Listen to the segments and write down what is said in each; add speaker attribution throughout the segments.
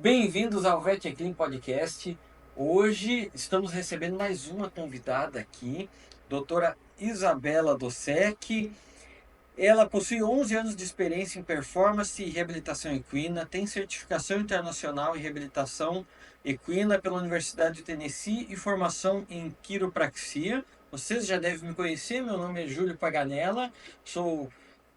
Speaker 1: Bem-vindos ao VetClean Podcast. Hoje estamos recebendo mais uma convidada aqui, doutora Isabela Dosec. Ela possui 11 anos de experiência em performance e reabilitação equina, tem certificação internacional em reabilitação equina pela Universidade de Tennessee e formação em quiropraxia. Vocês já devem me conhecer, meu nome é Júlio Paganella, sou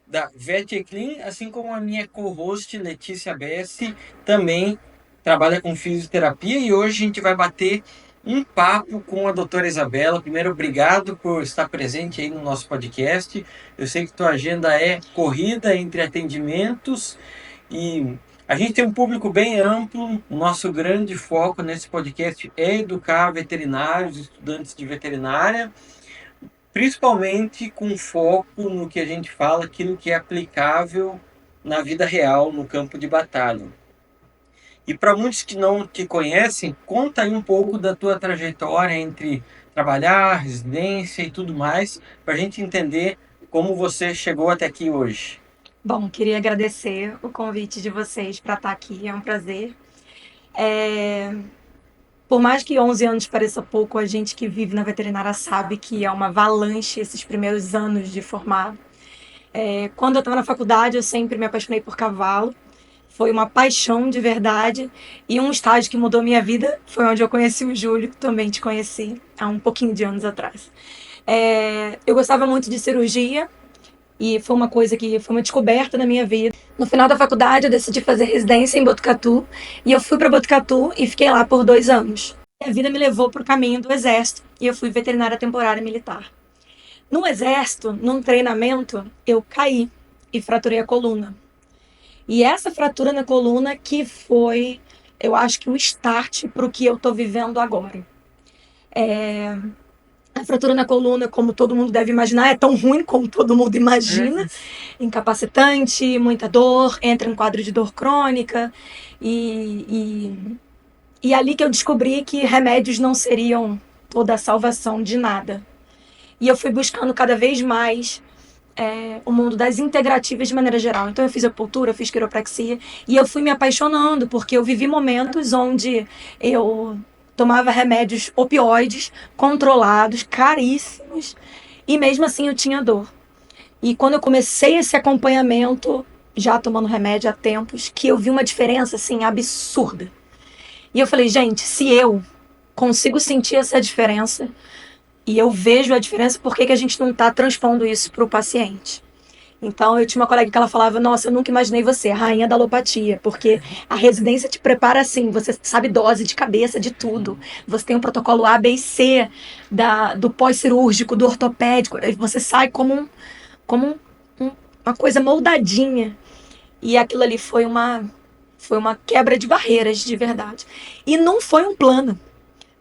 Speaker 1: da VetClean, assim como a minha co-host Letícia Bessi, também trabalha com fisioterapia, e hoje a gente vai bater um papo com a doutora Isabela. Primeiro, obrigado por estar presente aí no nosso podcast. Eu sei que tua agenda é corrida entre atendimentos e a gente tem um público bem amplo. O nosso grande foco nesse podcast é educar veterinários, estudantes de veterinária, principalmente com foco no que a gente fala, aquilo que é aplicável na vida real, no campo de batalha. E para muitos que não te conhecem, conta aí um pouco da tua trajetória entre trabalhar, residência e tudo mais, para a gente entender como você chegou até aqui hoje.
Speaker 2: Bom, queria agradecer o convite de vocês para estar aqui, é um prazer. Por mais que 11 anos pareça pouco, a gente que vive na veterinária sabe que é uma avalanche esses primeiros anos de formado. Quando eu estava na faculdade, eu sempre me apaixonei por cavalo. Foi uma paixão de verdade. E um estágio que mudou minha vida foi onde eu conheci o Júlio, também te conheci há um pouquinho de anos atrás. Eu gostava muito de cirurgia e foi uma coisa que foi uma descoberta na minha vida. No final da faculdade, eu decidi fazer residência em Botucatu e eu fui para Botucatu e fiquei lá por 2 anos. A vida me levou para o caminho do Exército e eu fui veterinária temporária militar. No Exército, num treinamento, eu caí e fraturei a coluna. E essa fratura na coluna que foi, eu acho que o start para o que eu estou vivendo agora. A fratura na coluna, como todo mundo deve imaginar, é tão ruim como todo mundo imagina. Incapacitante, muita dor, entra em quadro de dor crônica. E ali que eu descobri que remédios não seriam toda a salvação de nada. E eu fui buscando cada vez mais o mundo das integrativas de maneira geral. Então eu fiz acupuntura, eu fiz quiropraxia e eu fui me apaixonando, porque eu vivi momentos onde eu tomava remédios opioides controlados, caríssimos, e mesmo assim eu tinha dor. E quando eu comecei esse acompanhamento, já tomando remédio há tempos, que eu vi uma diferença assim absurda. E eu falei, gente, se eu consigo sentir essa diferença e eu vejo a diferença, por que a gente não está transpondo isso para o paciente? Então, eu tinha uma colega que ela falava, nossa, eu nunca imaginei você, a rainha da alopatia, porque a residência te prepara assim, você sabe dose de cabeça, de tudo. Você tem um protocolo A, B e C do pós-cirúrgico, do ortopédico, você sai uma coisa moldadinha. E aquilo ali foi uma quebra de barreiras, de verdade. E não foi um plano.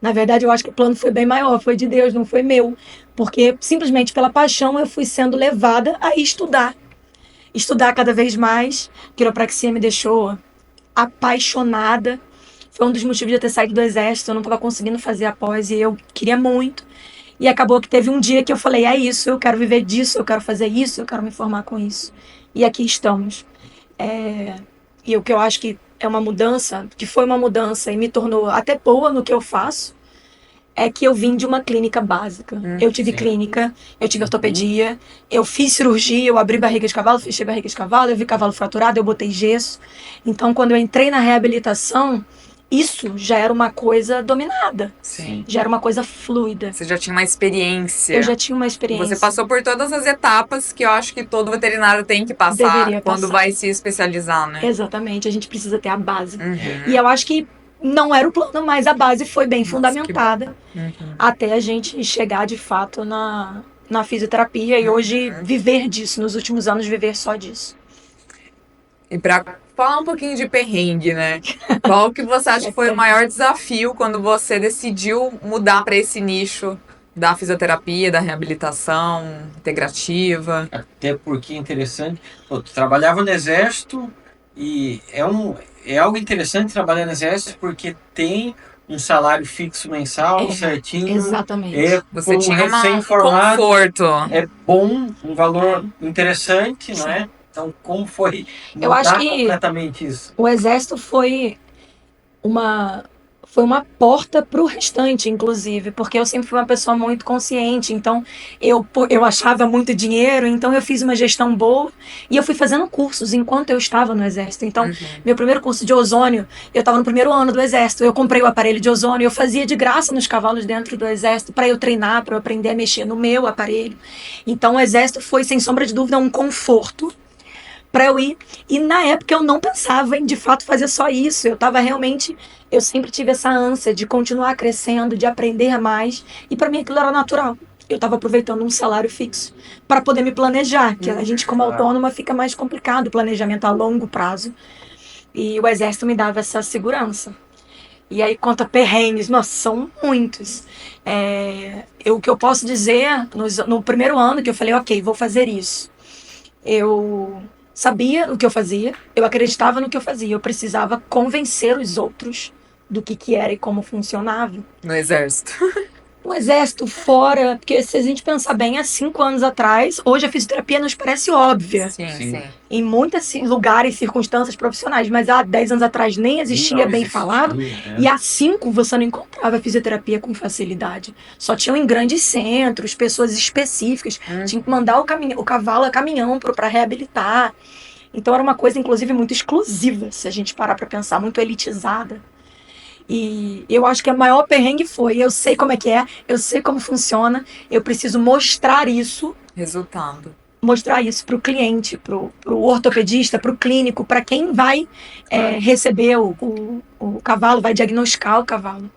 Speaker 2: Na verdade, eu acho que o plano foi bem maior, foi de Deus, não foi meu. Porque simplesmente pela paixão eu fui sendo levada a estudar. Estudar cada vez mais. Quiropraxia me deixou apaixonada. Foi um dos motivos de eu ter saído do exército. Eu não estava conseguindo fazer a pós e eu queria muito. E acabou que teve um dia que eu falei, é isso, eu quero viver disso, eu quero fazer isso, eu quero me formar com isso. E aqui estamos. E o que eu acho que é uma mudança, que foi uma mudança e me tornou até boa no que eu faço, é que eu vim de uma clínica básica. Eu tive clínica, eu tive ortopedia, eu fiz cirurgia, eu abri barriga de cavalo, fechei barriga de cavalo, eu vi cavalo fraturado, eu botei gesso. Então, quando eu entrei na reabilitação, isso já era uma coisa dominada.
Speaker 3: Sim.
Speaker 2: Já era uma coisa fluida.
Speaker 3: Você já tinha uma experiência.
Speaker 2: Eu já tinha uma experiência.
Speaker 3: Você passou por todas as etapas que eu acho que todo veterinário tem que passar
Speaker 2: Deveria
Speaker 3: quando
Speaker 2: passar.
Speaker 3: vai se especializar, né?
Speaker 2: Exatamente, a gente precisa ter a base.
Speaker 3: Uhum.
Speaker 2: E eu acho que não era o plano, mas a base foi bem fundamentada
Speaker 3: Uhum.
Speaker 2: até a gente chegar de fato na fisioterapia e hoje viver disso, nos últimos anos viver só disso.
Speaker 3: E pra falar um pouquinho de perrengue, né? Qual que você acha que foi o maior desafio quando você decidiu mudar para esse nicho da fisioterapia, da reabilitação integrativa?
Speaker 1: Até porque é interessante, tu trabalhava no Exército e é algo interessante trabalhar no Exército porque tem um salário fixo mensal certinho.
Speaker 2: Exatamente.
Speaker 3: Você tinha um
Speaker 1: recém-formado,
Speaker 3: conforto.
Speaker 1: é bom, um valor interessante, não é? Então, como foi
Speaker 2: Eu acho
Speaker 1: mudar
Speaker 2: que
Speaker 1: completamente isso?
Speaker 2: o Exército foi foi uma porta para o restante, inclusive, porque eu sempre fui uma pessoa muito consciente, então eu achava muito dinheiro, então eu fiz uma gestão boa e eu fui fazendo cursos enquanto eu estava no Exército. Então, meu primeiro curso de ozônio, eu estava no primeiro ano do Exército, eu comprei o aparelho de ozônio, eu fazia de graça nos cavalos dentro do Exército para eu treinar, para eu aprender a mexer no meu aparelho. Então, o Exército foi, sem sombra de dúvida, um conforto para eu ir. E na época eu não pensava em de fato fazer só isso. Eu sempre tive essa ânsia de continuar crescendo, de aprender mais. E para mim aquilo era natural. Eu estava aproveitando um salário fixo para poder me planejar, que a gente como autônoma fica mais complicado o planejamento a longo prazo. E o Exército me dava essa segurança. E aí, quanto a perrengues, nossa, são muitos. O que eu posso dizer, no primeiro ano que eu falei, ok, vou fazer isso. Eu sabia o que eu fazia, eu acreditava no que eu fazia, eu precisava convencer os outros do que era e como funcionava.
Speaker 3: No Exército.
Speaker 2: No Exército, fora, porque se a gente pensar bem, há 5 anos atrás, hoje a fisioterapia nos parece óbvia.
Speaker 3: Sim.
Speaker 2: Em muitos lugares, circunstâncias profissionais, mas há 10 anos atrás nem existia bem falado, e há 5 você não encontrava fisioterapia com facilidade. Só tinham em grandes centros, pessoas específicas, tinha que mandar o cavalo a caminhão para reabilitar. Então era uma coisa, inclusive, muito exclusiva, se a gente parar para pensar, muito elitizada. E eu acho que a maior perrengue foi, eu sei como é que é, eu sei como funciona, eu preciso mostrar isso para o cliente, para o ortopedista, para o clínico, para quem vai receber o cavalo, vai diagnosticar o cavalo.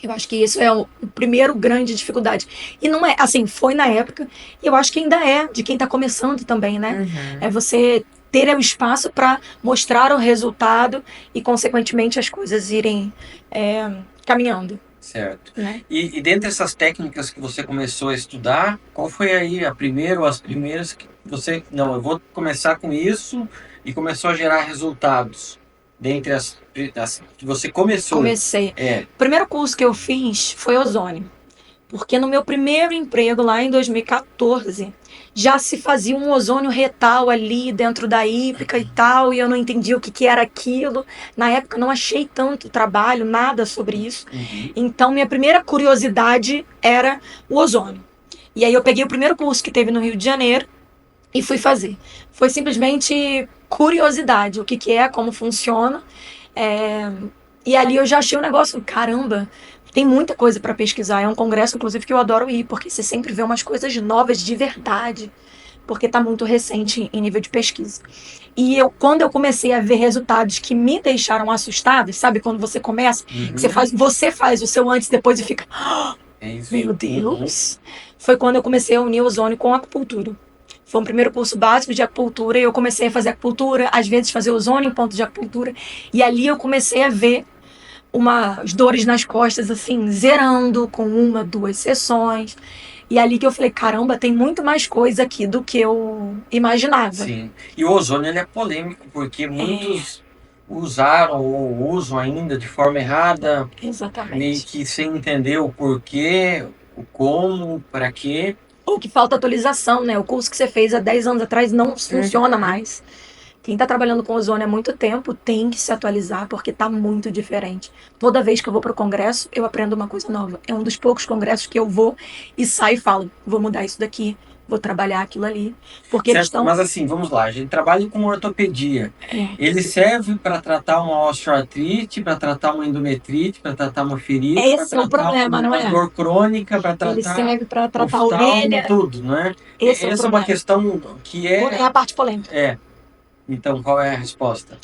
Speaker 2: Eu acho que isso é o primeiro grande dificuldade. E não é, assim, foi na época, e eu acho que ainda é, de quem está começando também, né? É você ter o espaço para mostrar o resultado e, consequentemente, as coisas irem caminhando.
Speaker 1: Certo.
Speaker 2: Né?
Speaker 1: E dentre essas técnicas que você começou a estudar, qual foi aí a primeira ou as primeiras que você... Não, eu vou começar com isso e começou a gerar resultados? Dentre as que você começou.
Speaker 2: Comecei. O primeiro curso que eu fiz foi ozônio. Porque no meu primeiro emprego, lá em 2014, já se fazia um ozônio retal ali dentro da hípica e tal, e eu não entendia o que era aquilo. Na época não achei tanto trabalho, nada sobre isso. Então minha primeira curiosidade era o ozônio. E aí eu peguei o primeiro curso que teve no Rio de Janeiro e fui fazer. Foi simplesmente curiosidade, o que é, como funciona. E ali eu já achei um negócio, caramba, tem muita coisa para pesquisar. É um congresso, inclusive, que eu adoro ir, porque você sempre vê umas coisas novas de verdade, porque está muito recente em nível de pesquisa. E quando eu comecei a ver resultados que me deixaram assustados, sabe? Quando você começa, que você faz o seu antes e depois e fica... Meu Deus! Foi quando eu comecei a unir o ozônio com a acupuntura. Foi um primeiro curso básico de acupuntura e eu comecei a fazer acupuntura, às vezes fazer ozônio em ponto de acupuntura. E ali eu comecei a ver umas dores nas costas, assim, zerando com 1, 2 sessões. E ali que eu falei, caramba, tem muito mais coisa aqui do que eu imaginava.
Speaker 1: Sim. E o ozônio, ele é polêmico, porque muitos usaram ou usam ainda de forma errada.
Speaker 2: Exatamente.
Speaker 1: Meio que sem entender o porquê, o como, para quê.
Speaker 2: Ou que falta atualização, né? O curso que você fez há 10 anos atrás não funciona mais. Quem está trabalhando com ozônio há muito tempo tem que se atualizar, porque está muito diferente. Toda vez que eu vou para o congresso, eu aprendo uma coisa nova. É um dos poucos congressos que eu vou e saio e falo, vou mudar isso daqui, vou trabalhar aquilo ali. Porque eles estão...
Speaker 1: Mas assim, vamos lá, a gente trabalha com ortopedia. Ele serve para tratar uma osteoartrite, para tratar uma endometrite, para tratar uma ferida,
Speaker 2: esse é o problema, não é?
Speaker 1: Uma dor crônica, para tratar...
Speaker 2: Ele serve para tratar a orelha.
Speaker 1: Tudo, não é?
Speaker 2: Essa é
Speaker 1: uma questão que
Speaker 2: é a parte polêmica.
Speaker 1: Então, qual é a resposta?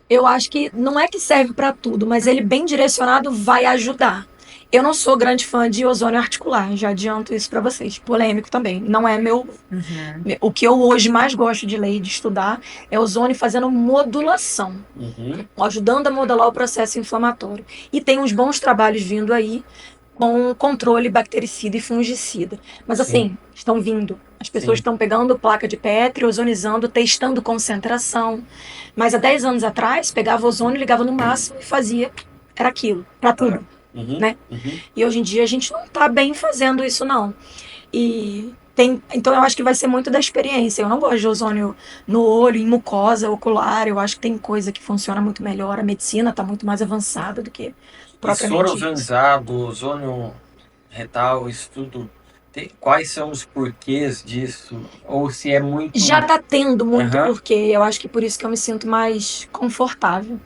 Speaker 2: Eu acho que não é que serve para tudo, mas ele bem direcionado vai ajudar. Eu não sou grande fã de ozônio articular, já adianto isso para vocês. Polêmico também. Não é meu... O que eu hoje mais gosto de ler e de estudar é ozônio fazendo modulação. Ajudando a modular o processo inflamatório. E tem uns bons trabalhos vindo aí com controle bactericida e fungicida. Mas assim, estão vindo. As pessoas estão pegando placa de Petri, ozonizando, testando concentração. Mas há 10 anos atrás, pegava ozônio, ligava no máximo e fazia. Era aquilo, para tudo. Né? E hoje em dia a gente não está bem fazendo isso, não. E Então eu acho que vai ser muito da experiência. Eu não gosto de ozônio no olho, em mucosa ocular. Eu acho que tem coisa que funciona muito melhor. A medicina está muito mais avançada do que
Speaker 1: E
Speaker 2: propriamente
Speaker 1: soro
Speaker 2: isso.
Speaker 1: ozonizado, ozônio retal, isso tudo. Quais são os porquês disso? Ou se é muito.
Speaker 2: Já tá tendo muito
Speaker 1: Aham.
Speaker 2: porque eu acho que por isso que eu me sinto mais confortável.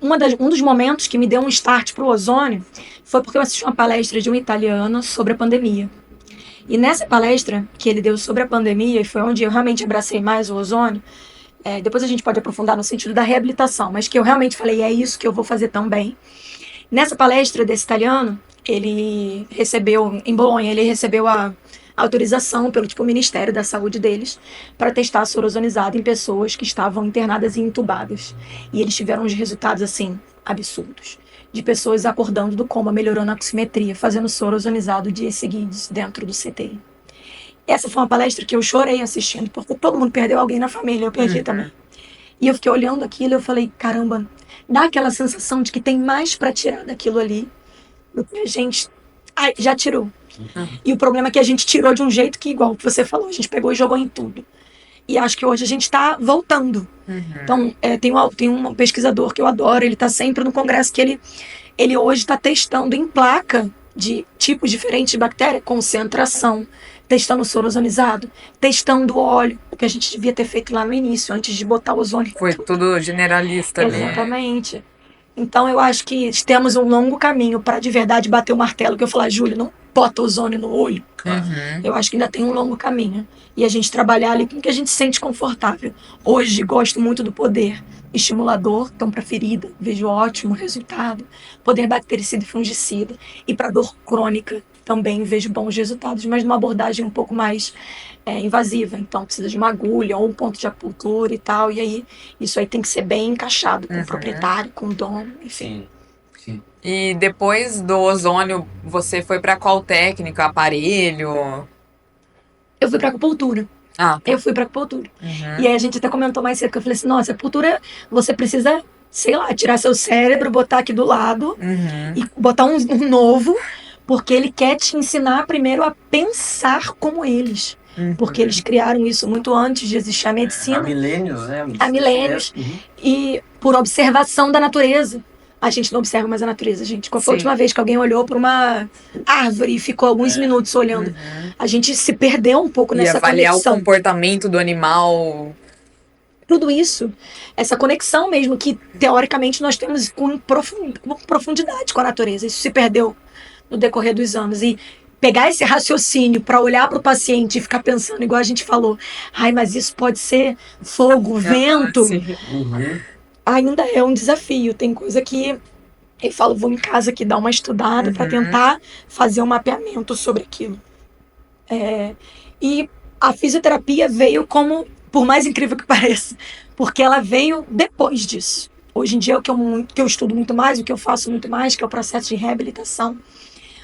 Speaker 2: Um dos momentos que me deu um start pro ozônio foi porque eu assisti uma palestra de um italiano sobre a pandemia. E nessa palestra que ele deu sobre a pandemia, e foi onde eu realmente abracei mais o ozônio, depois a gente pode aprofundar no sentido da reabilitação, mas que eu realmente falei, é isso que eu vou fazer também. Nessa palestra desse italiano, ele recebeu, em Bolonha, ele recebeu a autorização pelo Ministério da Saúde deles para testar soro ozonizado em pessoas que estavam internadas e entubadas. E eles tiveram uns resultados, assim, absurdos. De pessoas acordando do coma, melhorando a oximetria, fazendo soro ozonizado dias seguidos dentro do CTI. Essa foi uma palestra que eu chorei assistindo, porque todo mundo perdeu alguém na família, eu perdi também. E eu fiquei olhando aquilo e eu falei, caramba, dá aquela sensação de que tem mais para tirar daquilo ali do que a gente já tirou. E o problema é que a gente tirou de um jeito que, igual você falou, a gente pegou e jogou em tudo. E acho que hoje a gente está voltando. Então, tem um pesquisador que eu adoro, ele está sempre no congresso, que ele hoje está testando em placa de tipos diferentes de bactéria, concentração, testando o soro ozonizado, testando o óleo, o que a gente devia ter feito lá no início, antes de botar o ozônio.
Speaker 3: Foi tudo generalista ali.
Speaker 2: Exatamente. Então eu acho que temos um longo caminho para de verdade bater o martelo, que eu falar, Júlia, não bota ozônio no olho. Eu acho que ainda tem um longo caminho. E a gente trabalhar ali com o que a gente se sente confortável. Hoje gosto muito do poder estimulador, então para ferida, vejo ótimo resultado. Poder bactericida e fungicida. E para dor crônica também vejo bons resultados, mas numa abordagem um pouco mais invasiva. Então precisa de uma agulha ou um ponto de acupuntura e tal. E aí isso aí tem que ser bem encaixado com o proprietário, com o dono, enfim.
Speaker 1: Sim.
Speaker 3: E depois do ozônio, você foi para qual técnica, aparelho?
Speaker 2: Eu fui para acupuntura.
Speaker 3: Ah, tá.
Speaker 2: Eu fui para acupuntura. E aí a gente até comentou mais cedo que eu falei assim, nossa, acupuntura, você precisa, sei lá, tirar seu cérebro, botar aqui do lado e botar um novo, porque ele quer te ensinar primeiro a pensar como eles. Porque eles criaram isso muito antes de existir a medicina.
Speaker 1: Há milênios, né?
Speaker 2: Há milênios. E por observação da natureza. A gente não observa mais a natureza, gente. Qual foi a última vez que alguém olhou para uma árvore e ficou alguns minutos olhando? A gente se perdeu um pouco nessa
Speaker 3: avaliar
Speaker 2: conexão.
Speaker 3: o comportamento do animal.
Speaker 2: Tudo isso, essa conexão mesmo que, teoricamente, nós temos com profundidade com a natureza. Isso se perdeu no decorrer dos anos. E pegar esse raciocínio para olhar para o paciente e ficar pensando, igual a gente falou, ai, mas isso pode ser fogo, vento. Ainda é um desafio. Tem coisa que eu falo, vou em casa aqui dar uma estudada para tentar fazer um mapeamento sobre aquilo. E a fisioterapia veio como, por mais incrível que pareça, porque ela veio depois disso. Hoje em dia, o que eu estudo muito mais, o que eu faço muito mais, que é o processo de reabilitação.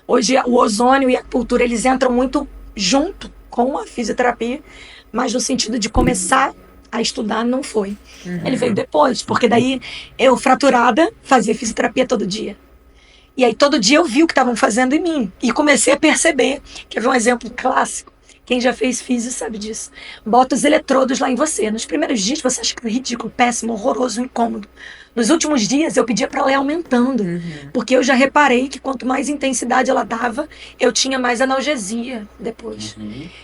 Speaker 2: Hoje, o ozônio e a acupuntura, eles entram muito junto com a fisioterapia, mas no sentido de começar a estudar, não foi. Ele veio depois, porque daí eu, fraturada, fazia fisioterapia todo dia. E aí todo dia eu vi o que estavam fazendo em mim. E comecei a perceber. Quer ver um exemplo clássico? Quem já fez físio sabe disso. Bota os eletrodos lá em você. Nos primeiros dias você acha que é ridículo, péssimo, horroroso, incômodo. Nos últimos dias eu pedia para ela ir aumentando. Porque eu já reparei que quanto mais intensidade ela dava, eu tinha mais analgesia depois.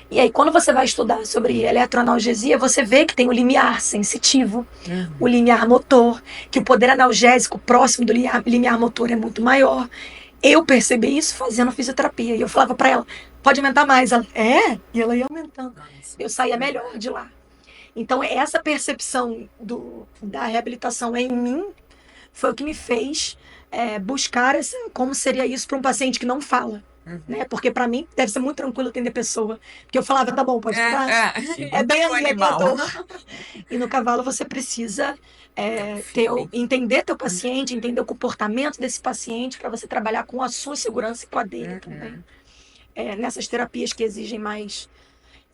Speaker 2: E aí quando você vai estudar sobre eletroanalgesia, você vê que tem o limiar sensitivo, o limiar motor, que o poder analgésico próximo do limiar motor é muito maior. Eu percebi isso fazendo fisioterapia. E eu falava para ela, pode aumentar mais. Ela, E ela ia aumentando. Eu saía melhor de lá. Então, essa percepção da reabilitação em mim foi o que me fez buscar como seria isso para um paciente que não fala. Né? Porque para mim deve ser muito tranquilo atender pessoa. Porque eu falava, tá bom, pode ficar. É bem animal. E no cavalo você precisa entender teu paciente, entender o comportamento desse paciente para você trabalhar com a sua segurança e com a dele também. Nessas terapias que exigem mais.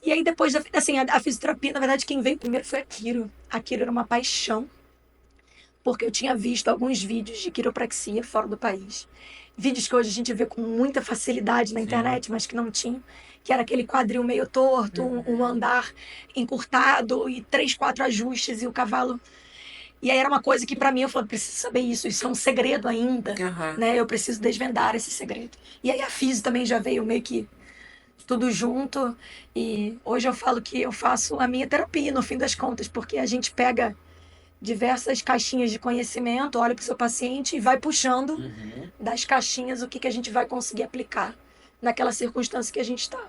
Speaker 2: E aí depois, assim, a fisioterapia, na verdade, quem veio primeiro foi a Kiro. A Kiro era uma paixão. porque eu tinha visto alguns vídeos de quiropraxia fora do país. Vídeos que hoje a gente vê com muita facilidade na
Speaker 1: Sim.
Speaker 2: internet, mas que não tinham. Que era aquele quadril meio torto, um andar encurtado e 3, 4 ajustes e o cavalo. E aí era uma coisa que pra mim eu falei, preciso saber isso é um segredo ainda,
Speaker 3: Aham.
Speaker 2: né? Eu preciso desvendar esse segredo. E aí a física também já veio meio que tudo junto. E hoje eu falo que eu faço a minha terapia, no fim das contas, porque a gente pega diversas caixinhas de conhecimento, olha para o seu paciente e vai puxando
Speaker 1: Uhum.
Speaker 2: das caixinhas o que a gente vai conseguir aplicar naquela circunstância que a gente está.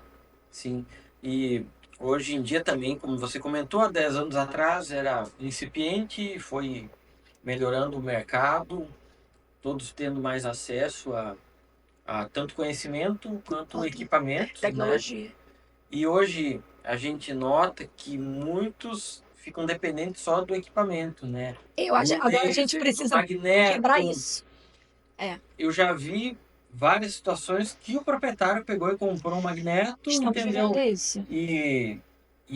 Speaker 1: Sim. E hoje em dia também, como você comentou, há 10 anos atrás era incipiente, foi melhorando o mercado, todos tendo mais acesso a tanto conhecimento quanto equipamentos, né?
Speaker 2: Tecnologia.
Speaker 1: E hoje a gente nota que muitos ficam dependentes só do equipamento, né?
Speaker 2: Eu acho
Speaker 1: Do
Speaker 2: agora a gente
Speaker 1: laser, do
Speaker 2: precisa
Speaker 1: magneto.
Speaker 2: quebrar isso.
Speaker 1: Eu já vi várias situações que o proprietário pegou e comprou um magneto,
Speaker 2: Estamos
Speaker 1: entendeu?
Speaker 2: vivendo isso.
Speaker 1: E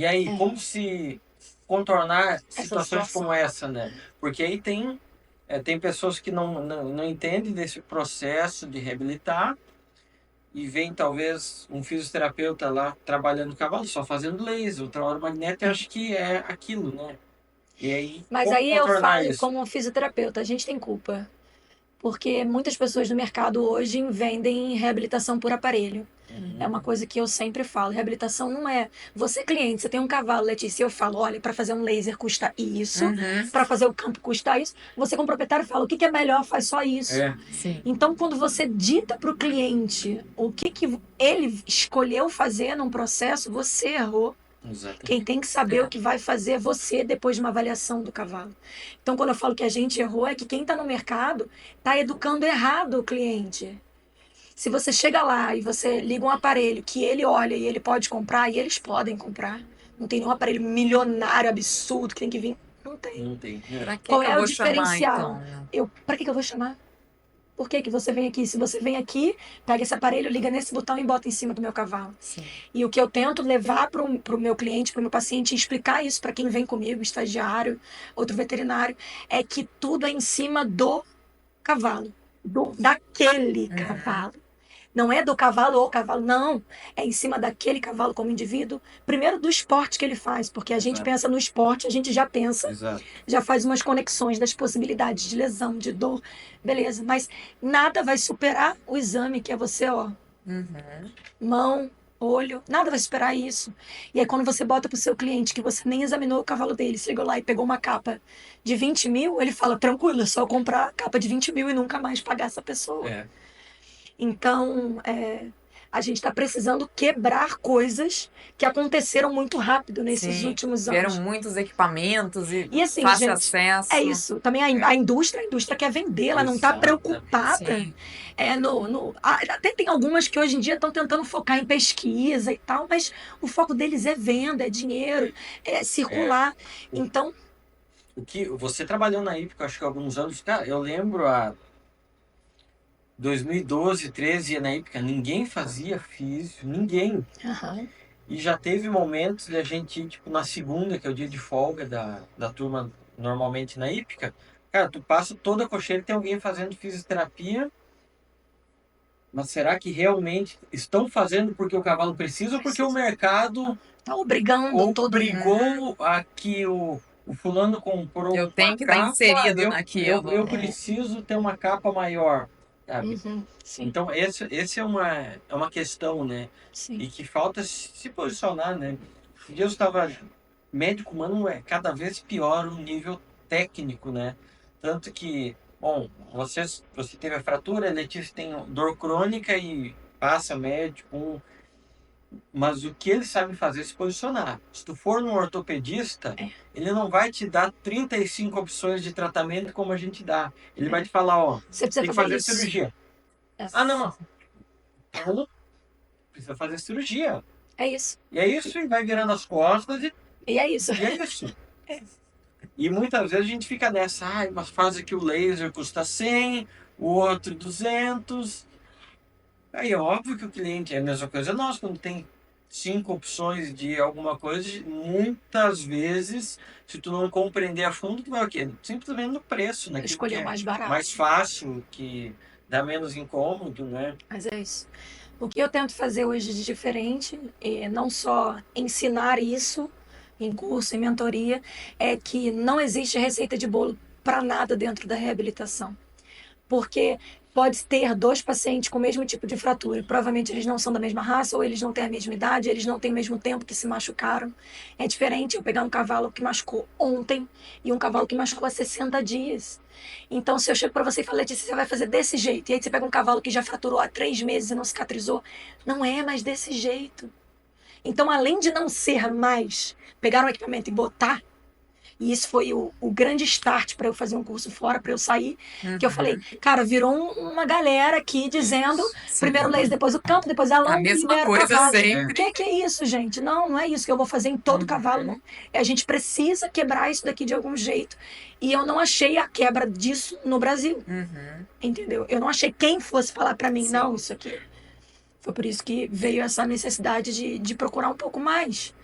Speaker 1: aí,
Speaker 2: É.
Speaker 1: como se contornar situações
Speaker 2: situação.
Speaker 1: como essa, né? Porque aí tem pessoas que não entendem desse processo de reabilitar e vem talvez um fisioterapeuta lá trabalhando o cavalo, só fazendo laser, outra hora o magneto, e acho que é aquilo, né? E aí,
Speaker 2: Mas
Speaker 1: como
Speaker 2: aí eu
Speaker 1: contornar
Speaker 2: falo
Speaker 1: isso?
Speaker 2: como fisioterapeuta, a gente tem culpa. Porque muitas pessoas no mercado hoje vendem reabilitação por aparelho. É uma coisa que eu sempre falo. Reabilitação não é. Você, cliente, você tem um cavalo, Letícia, eu falo: olha, para fazer um laser custa isso,
Speaker 3: Uhum.
Speaker 2: para fazer o campo custa isso. Você, como proprietário, fala: o que é melhor, faz só isso.
Speaker 1: É,
Speaker 3: Sim.
Speaker 2: Então, quando você dita para o cliente o que ele escolheu fazer num processo, você errou.
Speaker 1: exatamente.
Speaker 2: Quem tem que saber o que vai fazer é você depois de uma avaliação do cavalo. Então, quando eu falo que a gente errou, é que quem está no mercado está educando errado o cliente. Se você chega lá e você liga um aparelho que ele olha e ele pode comprar, e eles podem comprar. Não tem nenhum aparelho milionário, absurdo, que tem que vir. Não tem.
Speaker 1: Não tem.
Speaker 3: Pra que
Speaker 2: Qual
Speaker 3: que eu
Speaker 2: é o
Speaker 3: vou chamar,
Speaker 2: diferencial?
Speaker 3: então?
Speaker 2: Para que eu vou chamar? Por que você vem aqui? Se você vem aqui, pega esse aparelho, liga nesse botão e bota em cima do meu cavalo.
Speaker 3: Sim.
Speaker 2: E o que eu tento levar para o meu cliente, para o meu paciente, e explicar isso para quem vem comigo, estagiário, outro veterinário, é que tudo é em cima do cavalo, daquele cavalo. Não é do cavalo ou cavalo, não. É em cima daquele cavalo como indivíduo. Primeiro do esporte que ele faz, porque a gente
Speaker 1: Exato.
Speaker 2: pensa no esporte, a gente já pensa,
Speaker 1: Exato.
Speaker 2: já faz umas conexões das possibilidades de lesão, de dor, beleza. Mas nada vai superar o exame, que é você, ó,
Speaker 3: Uhum.
Speaker 2: mão, olho, nada vai superar isso. E aí, quando você bota pro seu cliente que você nem examinou o cavalo dele, chegou lá e pegou uma capa de 20 mil, ele fala: tranquilo, é só comprar a capa de 20 mil e nunca mais pagar essa pessoa.
Speaker 1: É.
Speaker 2: Então, a gente está precisando quebrar coisas que aconteceram muito rápido nesses
Speaker 3: Sim.
Speaker 2: últimos
Speaker 3: Vieram
Speaker 2: anos.
Speaker 3: muitos equipamentos e
Speaker 2: E assim,
Speaker 3: fácil
Speaker 2: gente,
Speaker 3: acesso.
Speaker 2: é isso. Também a indústria quer vender, ela não está
Speaker 1: Exatamente.
Speaker 2: preocupada.
Speaker 3: Sim.
Speaker 2: Até tem algumas que hoje em dia estão tentando focar em pesquisa e tal, mas o foco deles é venda, é dinheiro, é circular. Então,
Speaker 1: O que você trabalhou na Hípica, acho que há alguns anos, cara, eu lembro a 2012, 13 na Hípica, ninguém fazia físio, ninguém.
Speaker 2: aham,
Speaker 1: E já teve momentos de a gente ir, tipo, na segunda, que é o dia de folga da turma, normalmente na Hípica. Cara, tu passa toda a cocheira e tem alguém fazendo fisioterapia. Mas será que realmente estão fazendo porque o cavalo precisa ou porque o mercado
Speaker 2: tá obrigando todo mundo.
Speaker 1: obrigou a que o fulano comprou
Speaker 3: Eu tenho
Speaker 1: uma
Speaker 3: que estar
Speaker 1: capa,
Speaker 3: inserido naquilo.
Speaker 1: eu preciso ter uma capa maior, sabe?
Speaker 2: Uhum, sim,
Speaker 1: Então, esse é uma questão, né?
Speaker 2: sim.
Speaker 1: E que falta se posicionar, né? Um dia eu estava... Médico humano é cada vez pior o nível técnico, né? Tanto que, bom, você teve a fratura, a Letícia tem dor crônica e passa médico, mas o que eles sabem fazer é se posicionar. Se tu for num ortopedista, ele não vai te dar 35 opções de tratamento como a gente dá. Ele vai te falar, ó,
Speaker 2: Você precisa
Speaker 1: tem que
Speaker 2: fazer
Speaker 1: fazer
Speaker 2: isso.
Speaker 1: cirurgia.
Speaker 2: É.
Speaker 1: Ah, não, então precisa fazer cirurgia.
Speaker 2: É isso.
Speaker 1: E é isso, e vai virando as costas
Speaker 2: E é isso.
Speaker 1: e é isso. E muitas vezes a gente fica nessa, mas faz que o laser custa 100, o outro 200. Aí é óbvio que o cliente é a mesma coisa nós, quando tem 5 opções de alguma coisa, muitas vezes, se tu não compreender a fundo, tu vai o quê? Simplesmente no preço, naquilo que
Speaker 2: Escolher o
Speaker 1: é
Speaker 2: mais barato.
Speaker 1: mais fácil, que dá menos incômodo, né?
Speaker 2: Mas é isso. O que eu tento fazer hoje de diferente, não só ensinar isso em curso, em mentoria, é que não existe receita de bolo para nada dentro da reabilitação. Porque pode ter 2 pacientes com o mesmo tipo de fratura. Provavelmente eles não são da mesma raça, ou eles não têm a mesma idade, eles não têm o mesmo tempo que se machucaram. É diferente eu pegar um cavalo que machucou ontem e um cavalo que machucou há 60 dias. Então, se eu chego para você e falo, Letícia, você vai fazer desse jeito, e aí você pega um cavalo que já fraturou há 3 meses e não cicatrizou, não é mais desse jeito. Então, além de não ser mais pegar um equipamento e botar, e isso foi o grande start para eu fazer um curso fora, para eu sair, que eu falei, cara, virou uma galera aqui dizendo,
Speaker 3: Sim.
Speaker 2: primeiro laser, depois o campo, depois a
Speaker 3: A
Speaker 2: lã,
Speaker 3: mesma
Speaker 2: libera o
Speaker 3: coisa
Speaker 2: cavalo.
Speaker 3: sempre.
Speaker 2: O que é isso, gente? Não, não é isso que eu vou fazer em todo cavalo, não. A gente precisa quebrar isso daqui de algum jeito. E eu não achei a quebra disso no Brasil, entendeu? Eu não achei quem fosse falar para mim,
Speaker 3: Sim.
Speaker 2: não, isso aqui. Foi por isso que veio essa necessidade de procurar um pouco mais.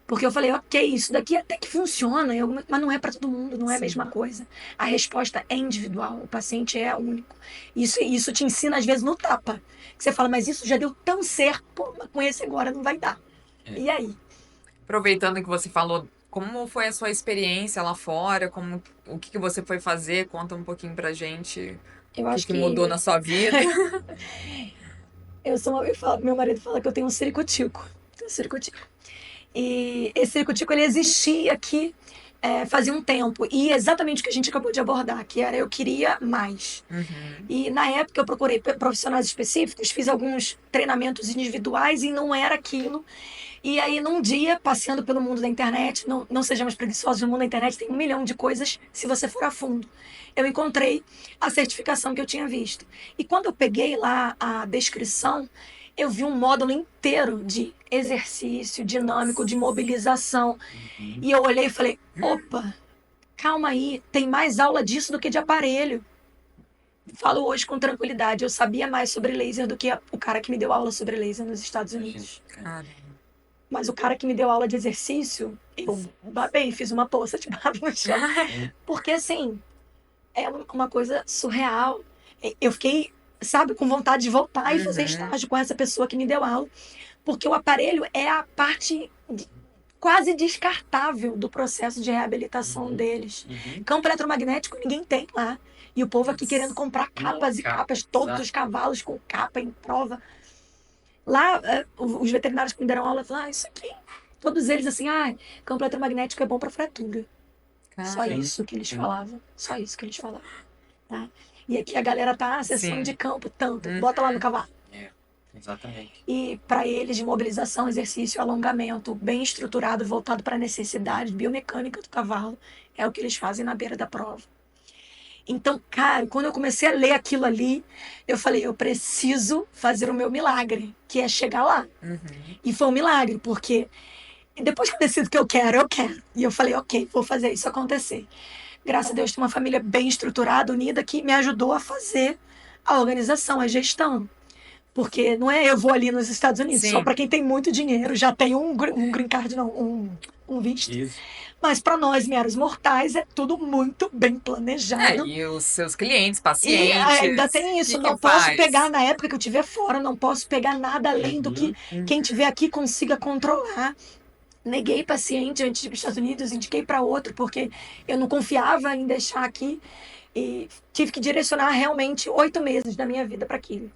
Speaker 2: Porque eu falei, ok, isso daqui até que funciona, mas não é para todo mundo, não é a
Speaker 3: Sim.
Speaker 2: mesma coisa. A resposta é individual, o paciente é único. Isso te ensina, às vezes, no tapa. Que você fala, mas isso já deu tão certo, pô, mas com esse agora não vai dar. E aí?
Speaker 3: Aproveitando que você falou, como foi a sua experiência lá fora? O que você foi fazer? Conta um pouquinho pra gente.
Speaker 2: Eu
Speaker 3: O
Speaker 2: acho
Speaker 3: que mudou na sua vida?
Speaker 2: meu marido fala que eu tenho um ciricutico. Tenho um ciricutico. E esse ciricutico, ele existia aqui fazia um tempo. E exatamente o que a gente acabou de abordar, que era eu queria mais. E na época eu procurei profissionais específicos, fiz alguns treinamentos individuais e não era aquilo. E aí, num dia, passeando pelo mundo da internet, não sejamos preguiçosos, no mundo da internet tem 1 milhão de coisas se você for a fundo. Eu encontrei a certificação que eu tinha visto. E quando eu peguei lá a descrição, eu vi um módulo inteiro de exercício dinâmico, de mobilização. E eu olhei e falei, opa, calma aí, tem mais aula disso do que de aparelho. Falo hoje com tranquilidade, eu sabia mais sobre laser do que o cara que me deu aula sobre laser nos Estados Unidos. Mas o cara que me deu aula de exercício, eu babei, fiz uma poça de baba no chão. Porque, assim, é uma coisa surreal. Eu fiquei, sabe, com vontade de voltar e fazer estágio com essa pessoa que me deu aula. Porque o aparelho é a parte quase descartável do processo de reabilitação deles. Campo eletromagnético ninguém tem lá. E o povo aqui querendo comprar capas e capas, todos os cavalos com capa em prova. Lá, os veterinários que me deram aula falaram, isso aqui, todos eles assim, campo eletromagnético é bom para fratura. Só isso que eles falavam. Só isso que eles falavam. Tá? E aqui a galera tá, sessão de campo, tanto, bota lá no cavalo.
Speaker 1: Exatamente.
Speaker 2: E para eles, de mobilização, exercício, alongamento, bem estruturado, voltado para a necessidade biomecânica do cavalo, é o que eles fazem na beira da prova. Então, cara, quando eu comecei a ler aquilo ali, eu falei, eu preciso fazer o meu milagre, que é chegar lá. E foi um milagre, porque depois que eu decido que eu quero, eu quero. E eu falei, ok, vou fazer isso acontecer. Graças a Deus, tem uma família bem estruturada, unida, que me ajudou a fazer a organização, a gestão. Porque não é eu vou ali nos Estados Unidos, só para quem tem muito dinheiro, já tem um green card, não, um visto.
Speaker 1: Isso.
Speaker 2: Mas para nós, meros mortais, é tudo muito bem planejado.
Speaker 3: E os seus clientes,
Speaker 2: E
Speaker 3: pacientes.
Speaker 2: ainda tem isso, não posso pegar, na época que eu estiver fora, não posso pegar nada além do que quem estiver aqui consiga controlar. Neguei paciente antes de ir para os Estados Unidos, indiquei para outro, porque eu não confiava em deixar aqui. E tive que direcionar realmente 8 meses da minha vida para aquilo.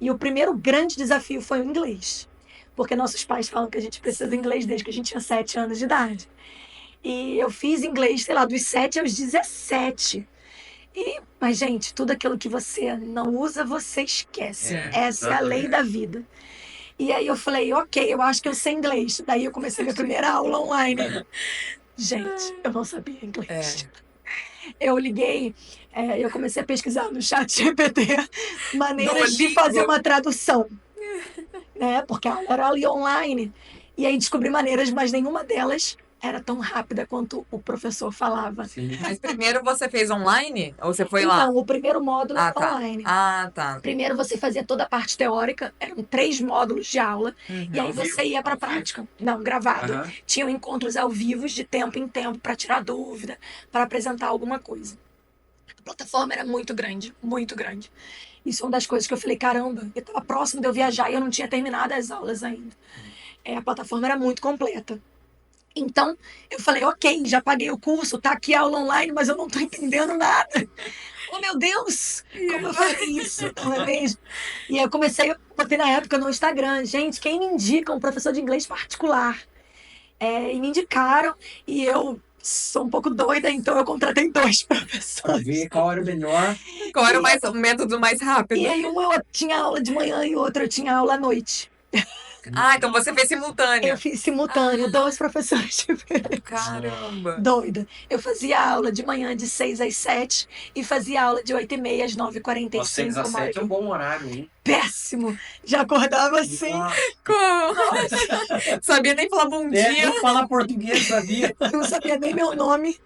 Speaker 2: E o primeiro grande desafio foi o inglês. Porque nossos pais falam que a gente precisa do inglês desde que a gente tinha 7 anos de idade. E eu fiz inglês, sei lá, dos 7 aos 17. Mas, gente, tudo aquilo que você não usa, você esquece. Essa é a lei da vida. E aí eu falei, ok, eu acho que eu sei inglês. Daí eu comecei minha primeira aula online. Gente, eu não sabia inglês. Eu liguei, eu comecei a pesquisar no chat GPT maneiras de fazer uma tradução. Né? Porque a aula era ali online. E aí descobri maneiras, mas nenhuma delas era tão rápida quanto o professor falava.
Speaker 1: Sim.
Speaker 3: Mas primeiro você fez online? Ou você foi lá?
Speaker 2: Então, o primeiro módulo
Speaker 3: Ah,
Speaker 2: era
Speaker 3: tá.
Speaker 2: online.
Speaker 3: Ah, tá.
Speaker 2: Primeiro você fazia toda a parte teórica, eram 3 módulos de aula, e aí
Speaker 1: Ao vivo?
Speaker 2: você ia para a
Speaker 1: Ao vivo?
Speaker 2: prática. Não, gravado.
Speaker 1: Aham.
Speaker 2: Tinham encontros ao vivo, de tempo em tempo, para tirar dúvida, para apresentar alguma coisa. A plataforma era muito grande, muito grande. Isso é uma das coisas que eu falei, caramba, eu estava próximo de eu viajar e eu não tinha terminado as aulas ainda. A plataforma era muito completa. Então, eu falei, ok, já paguei o curso, tá aqui a aula online, mas eu não tô entendendo nada. Oh, meu Deus, como eu farei isso? Não é mesmo? E aí eu comecei, eu botei na época no Instagram, gente, quem me indica um professor de inglês particular? E me indicaram, e eu sou um pouco doida, então eu contratei 2
Speaker 1: Pra
Speaker 2: professores.
Speaker 1: ver qual era o melhor.
Speaker 3: Qual era o método mais rápido?
Speaker 2: E aí uma eu tinha aula de manhã e outra eu tinha aula à noite.
Speaker 3: Ah, então você fez simultâneo.
Speaker 2: Eu fiz simultâneo, 2 professores diferentes.
Speaker 3: Caramba.
Speaker 2: Doida. Eu fazia aula de manhã de 6 às 7 e fazia aula de 8h30 às 9h45.
Speaker 1: Às 6 às 7 é um bom horário, hein?
Speaker 2: Péssimo. Já acordava assim.
Speaker 3: Sabia nem falar bom
Speaker 1: É,
Speaker 3: dia.
Speaker 1: nem falar português, sabia?
Speaker 2: Não sabia nem meu nome.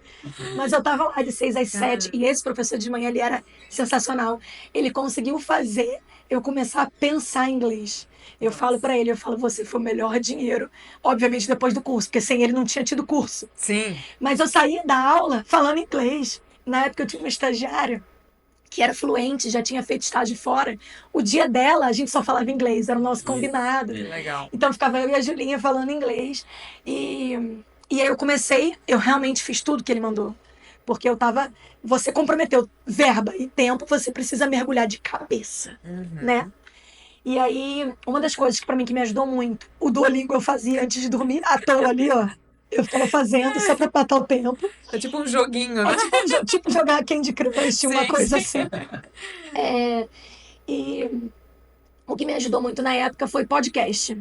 Speaker 2: Mas eu tava lá de 6 às 7 e esse professor de manhã, ele era sensacional. Ele conseguiu fazer eu começar a pensar em inglês. Eu falo pra ele, você foi o melhor dinheiro. Obviamente depois do curso, porque sem ele não tinha tido curso.
Speaker 3: Sim.
Speaker 2: Mas eu saía da aula falando inglês. Na época eu tinha uma estagiária que era fluente, já tinha feito estágio fora. O dia dela, a gente só falava inglês, era o nosso combinado.
Speaker 3: Que legal.
Speaker 2: Então ficava eu e a Julinha falando inglês. E aí eu realmente fiz tudo que ele mandou. Porque você comprometeu verba e tempo, você precisa mergulhar de cabeça, né? E aí, uma das coisas que pra mim que me ajudou muito, o Duolingo eu fazia antes de dormir, à toa ali, ó. Eu ficava fazendo só pra matar o tempo.
Speaker 3: É tipo um joguinho, né?
Speaker 2: Tipo jogar Candy Crush, uma
Speaker 3: Sim,
Speaker 2: coisa
Speaker 3: sim.
Speaker 2: assim. E o que me ajudou muito na época foi podcast.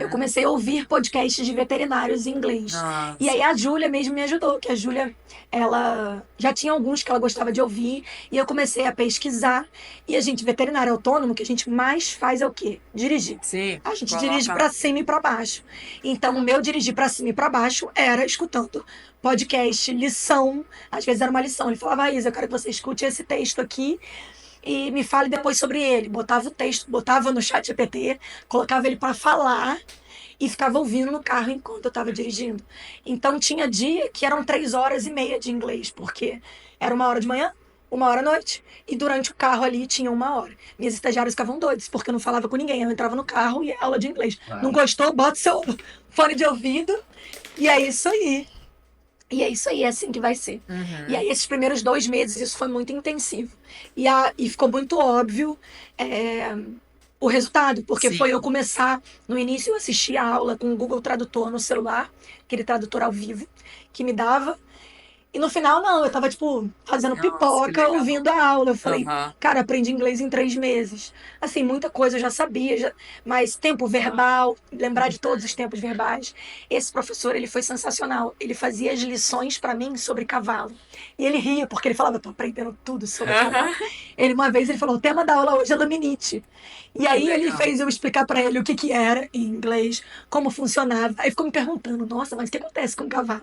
Speaker 2: Eu comecei a ouvir podcasts de veterinários em inglês.
Speaker 3: Nossa.
Speaker 2: E aí a Júlia mesmo me ajudou, que a Júlia, ela já tinha alguns que ela gostava de ouvir, e eu comecei a pesquisar. E a gente, veterinário autônomo, o que a gente mais faz é o quê? Dirigir.
Speaker 3: Sim.
Speaker 2: A gente
Speaker 3: Coloca-
Speaker 2: dirige para cima e para baixo. Então, o meu dirigir para cima e para baixo era escutando podcast, lição. Às vezes era uma lição. Ele falava, Isa, eu quero que você escute esse texto aqui e me fale depois sobre ele. Botava o texto, botava no chat GPT, colocava ele para falar e ficava ouvindo no carro enquanto eu estava dirigindo. Então, tinha dia que eram 3h30 de inglês, porque era 1 hora de manhã, 1 hora à noite, e durante o carro ali tinha 1 hora. Minhas estagiárias ficavam doidas, porque eu não falava com ninguém. Eu entrava no carro e aula de inglês.
Speaker 1: Claro.
Speaker 2: Não gostou? Bota seu fone de ouvido. E é isso aí. E é isso aí, é assim que vai ser. E aí, esses primeiros 2 meses, isso foi muito intensivo. E ficou muito óbvio o resultado, porque
Speaker 3: Sim.
Speaker 2: foi eu começar, no início eu assistia a aula com o Google Tradutor no celular, aquele tradutor ao vivo, que me dava. E no final, não, eu tava, tipo, fazendo
Speaker 3: Nossa, que
Speaker 2: pipoca,
Speaker 3: legal.
Speaker 2: ouvindo a aula. Eu falei,
Speaker 3: Aham.
Speaker 2: cara, aprendi inglês em 3 meses. Assim, muita coisa eu já sabia, mas tempo verbal, lembrar de todos os tempos verbais. Esse professor, ele foi sensacional. Ele fazia as lições pra mim sobre cavalo. E ele ria, porque ele falava, tô aprendendo tudo sobre cavalo. Uma vez, ele falou, o tema da aula hoje é laminite. E aí ele
Speaker 3: legal.
Speaker 2: fez eu explicar pra ele o que era em inglês, como funcionava. Aí ficou me perguntando, nossa, mas o que acontece com o cavalo?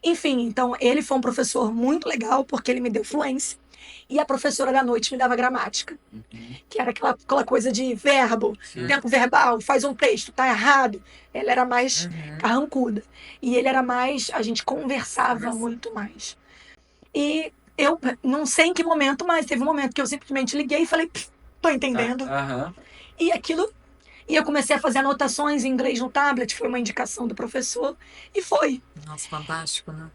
Speaker 2: Enfim, então ele foi um professor muito legal porque ele me deu fluência. E a professora da noite me dava gramática, que era aquela coisa de verbo, tempo verbal, faz um texto, tá errado. Ela era mais carrancuda. E ele era mais, a gente conversava muito mais. E eu não sei em que momento, mas teve um momento que eu simplesmente liguei e falei, tô entendendo.
Speaker 1: Aham.
Speaker 2: E aquilo. E eu comecei a fazer anotações em inglês no tablet, foi uma indicação do professor, e foi.
Speaker 3: Nossa, fantástico, né?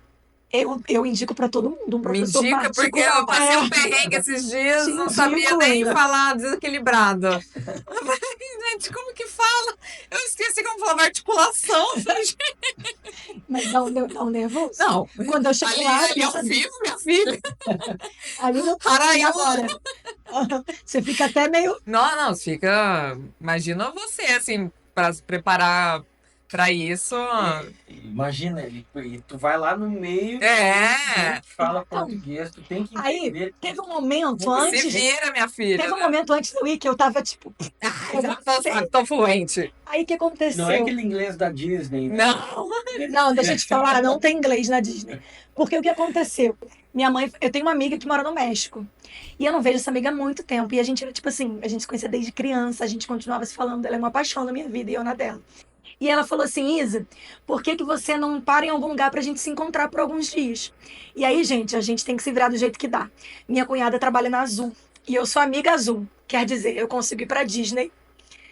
Speaker 2: Eu indico pra todo mundo um
Speaker 3: Me
Speaker 2: professor
Speaker 3: indica, porque eu passei um perrengue esses dias,
Speaker 2: Te
Speaker 3: não sabia
Speaker 2: indico
Speaker 3: nem
Speaker 2: ainda.
Speaker 3: falar desequilibrado. Eu falei, gente, como que fala? Eu esqueci como falava articulação. Eu falei, gente,
Speaker 2: Mas dá um nervoso.
Speaker 3: não,
Speaker 2: Quando eu cheguei lá,
Speaker 3: ali ao vivo, minha filha.
Speaker 2: ali não
Speaker 3: Araiu.
Speaker 2: e agora. Você fica até meio.
Speaker 3: Não, fica. Imagina você, assim, pra se preparar pra isso.
Speaker 1: Imagina, e tu vai lá no meio,
Speaker 3: É.
Speaker 1: tu fala português, tu tem que
Speaker 2: Aí,
Speaker 1: entender.
Speaker 2: teve um momento
Speaker 3: Se
Speaker 2: antes.
Speaker 3: vira, minha filha.
Speaker 2: Teve um momento antes do ir que eu tava tipo.
Speaker 3: Já tô fluente.
Speaker 2: Aí o que aconteceu?
Speaker 1: Não é aquele inglês da Disney.
Speaker 3: Não.
Speaker 2: Não, deixa eu te falar, não tem inglês na Disney. Porque o que aconteceu? Minha mãe, eu tenho uma amiga que mora no México. E eu não vejo essa amiga há muito tempo. E a gente era tipo assim, a gente se conhecia desde criança, a gente continuava se falando, ela é uma paixão na minha vida e eu na dela. E ela falou assim, Isa, por que que você não para em algum lugar pra gente se encontrar por alguns dias? E aí, gente, a gente tem que se virar do jeito que dá. Minha cunhada trabalha na Azul. E eu sou amiga Azul. Quer dizer, eu consigo ir pra Disney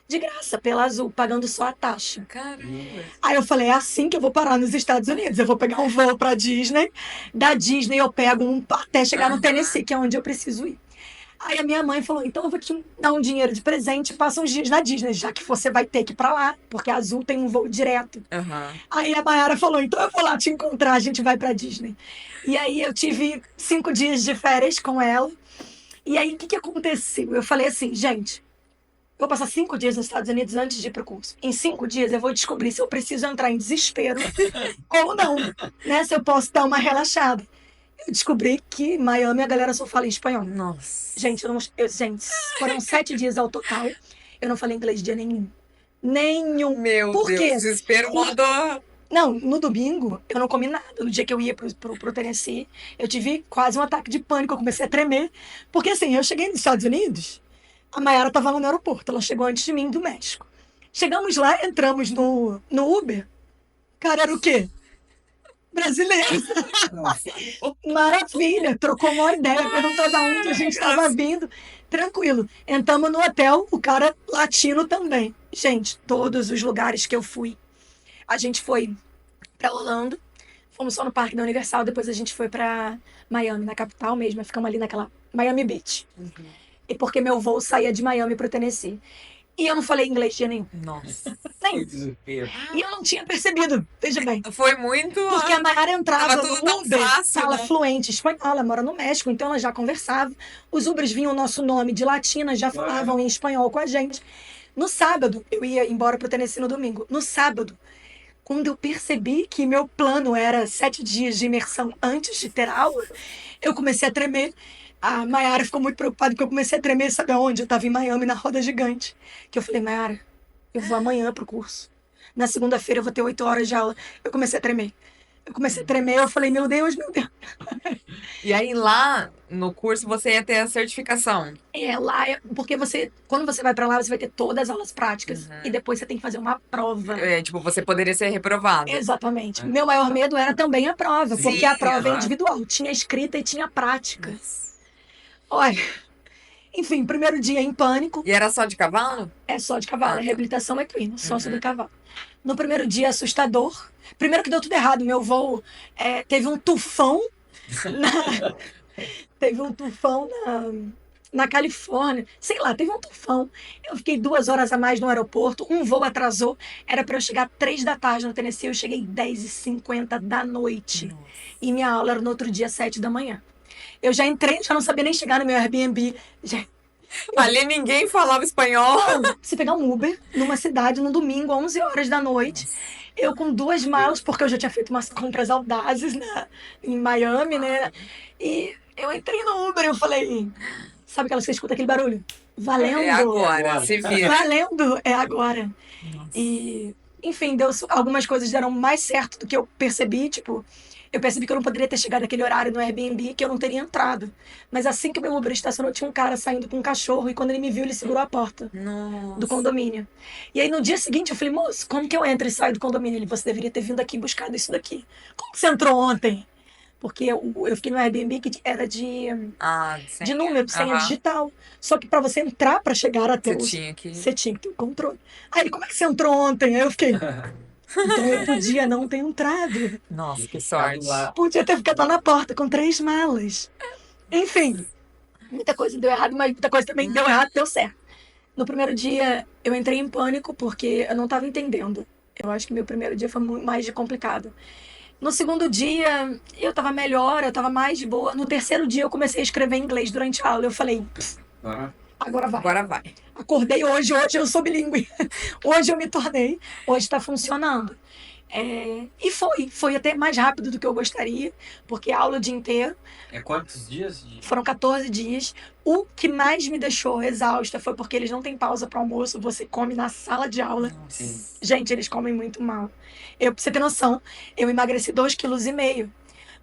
Speaker 2: de graça, pela Azul, pagando só a taxa.
Speaker 3: Caramba.
Speaker 2: Aí eu falei, é assim que eu vou parar nos Estados Unidos. Eu vou pegar um voo pra Disney. Da Disney eu pego um até chegar no Tennessee, que é onde eu preciso ir. Aí a minha mãe falou, então eu vou te dar um dinheiro de presente e passa uns dias na Disney, já que você vai ter que ir pra lá, porque a Azul tem um voo direto.
Speaker 3: Aham.
Speaker 2: Aí a Mayara falou, então eu vou lá te encontrar, a gente vai pra Disney. E aí eu tive 5 dias de férias com ela. E aí o que aconteceu? Eu falei assim, gente, eu vou passar 5 dias nos Estados Unidos antes de ir pro curso. Em 5 dias eu vou descobrir se eu preciso entrar em desespero ou não, né? Se eu posso dar uma relaxada. Eu descobri que em Miami a galera só fala em espanhol.
Speaker 3: Nossa.
Speaker 2: Gente, gente, foram 7 dias ao total. Eu não falei inglês dia nenhum. Nenhum.
Speaker 3: Meu
Speaker 2: Por
Speaker 3: Deus,
Speaker 2: quê?
Speaker 3: desespero mandou.
Speaker 2: Não, no domingo eu não comi nada. No dia que eu ia pro Tennessee, eu tive quase um ataque de pânico. Eu comecei a tremer. Porque assim, eu cheguei nos Estados Unidos, a Mayara estava lá no aeroporto. Ela chegou antes de mim do México. Chegamos lá, entramos no Uber. Cara, era o quê? Brasileiro. Maravilha, trocou uma ideia, perguntou de onde a gente estava vindo. Tranquilo. Entramos no hotel, o cara latino também. Gente, todos os lugares que eu fui. A gente foi para Orlando, fomos só no Parque da Universal, depois a gente foi para Miami, na capital mesmo. Ficamos ali naquela Miami Beach. E porque meu voo saía de Miami para o Tennessee. E eu não falei inglês dia nenhum.
Speaker 3: Nossa.
Speaker 2: Nem.
Speaker 1: Desespero.
Speaker 2: E eu não tinha percebido, veja bem.
Speaker 3: Foi muito.
Speaker 2: Porque a Mayara entrava
Speaker 3: Tava tudo
Speaker 2: no
Speaker 3: tão
Speaker 2: Uber,
Speaker 3: fácil,
Speaker 2: fala
Speaker 3: né?
Speaker 2: fluente espanhol, ela mora no México, então ela já conversava. Os Ubers vinham o nosso nome de latina, já falavam em espanhol com a gente. No sábado, eu ia embora pro Tennessee no domingo. No sábado, quando eu percebi que meu plano era 7 dias de imersão antes de ter aula, eu comecei a tremer. A Mayara ficou muito preocupada porque eu comecei a tremer, sabe aonde? Eu estava em Miami, na roda gigante. Que eu falei, Mayara, eu vou amanhã pro curso. Na segunda-feira eu vou ter 8 horas de aula. Eu comecei a tremer. Eu falei, meu Deus, meu Deus.
Speaker 3: E aí lá no curso você ia ter a certificação.
Speaker 2: Porque quando você vai pra lá, você vai ter todas as aulas práticas. E depois você tem que fazer uma prova.
Speaker 3: É, tipo, você poderia ser reprovado.
Speaker 2: Exatamente. Meu maior medo era também a prova,
Speaker 1: Sim,
Speaker 2: porque a prova é
Speaker 1: aham.
Speaker 2: individual. Tinha escrita e tinha prática. Olha, enfim, primeiro dia em pânico.
Speaker 3: E era só de cavalo?
Speaker 2: É só de cavalo, a reabilitação equina, só sobre cavalo. No primeiro dia, assustador. Primeiro que deu tudo errado, meu voo teve um tufão. Teve um tufão na Califórnia. Sei lá, teve um tufão. Eu fiquei 2 horas a mais no aeroporto, um voo atrasou. Era para eu chegar 3 da tarde no Tennessee, eu cheguei 10h50 da noite. E minha aula era no outro dia, 7 da manhã. Eu já entrei, já não sabia nem chegar no meu Airbnb.
Speaker 3: Ali ninguém falava espanhol.
Speaker 2: Se pegar um Uber numa cidade no domingo, 11 horas da noite, eu com 2 malas, porque eu já tinha feito umas compras audazes em Miami, né? E eu entrei no Uber e eu falei, sabe aquela que você escuta aquele barulho? Valendo!
Speaker 3: É agora, se vira.
Speaker 2: Valendo! É agora! E, enfim, algumas coisas deram mais certo do que eu percebi, tipo, eu percebi que eu não poderia ter chegado naquele horário no Airbnb, que eu não teria entrado. Mas assim que o meu Uber estacionou, tinha um cara saindo com um cachorro, e quando ele me viu, ele segurou a porta do condomínio. E aí no dia seguinte eu falei, moço, como que eu entro e saio do condomínio? Ele, você deveria ter vindo aqui e buscado isso daqui. Como que você entrou ontem? Porque eu fiquei no Airbnb que era de número, senha digital. Só que para você entrar, para chegar até
Speaker 3: você
Speaker 2: tinha que ter o controle. Aí ele, como é que você entrou ontem? Aí eu fiquei... Então eu podia não ter entrado.
Speaker 3: Nossa, que sorte.
Speaker 2: Podia ter ficado lá na porta com 3 malas. Enfim, muita coisa deu errado, mas muita coisa também deu errado, deu certo. No primeiro dia, eu entrei em pânico porque eu não estava entendendo. Eu acho que meu primeiro dia foi mais complicado. No segundo dia, eu estava melhor, eu estava mais de boa. No terceiro dia, eu comecei a escrever em inglês durante a aula. Eu falei, agora vai.
Speaker 3: Agora vai.
Speaker 2: Acordei hoje eu sou bilíngue. Hoje eu me tornei, hoje está funcionando. E foi até mais rápido do que eu gostaria, porque aula o dia inteiro,
Speaker 1: É quantos dias?
Speaker 2: foram 14 dias. O que mais me deixou exausta foi porque eles não têm pausa para almoço, você come na sala de aula.
Speaker 1: Sim.
Speaker 2: Gente, eles comem muito mal. Pra você ter noção, eu emagreci 2,5 kg,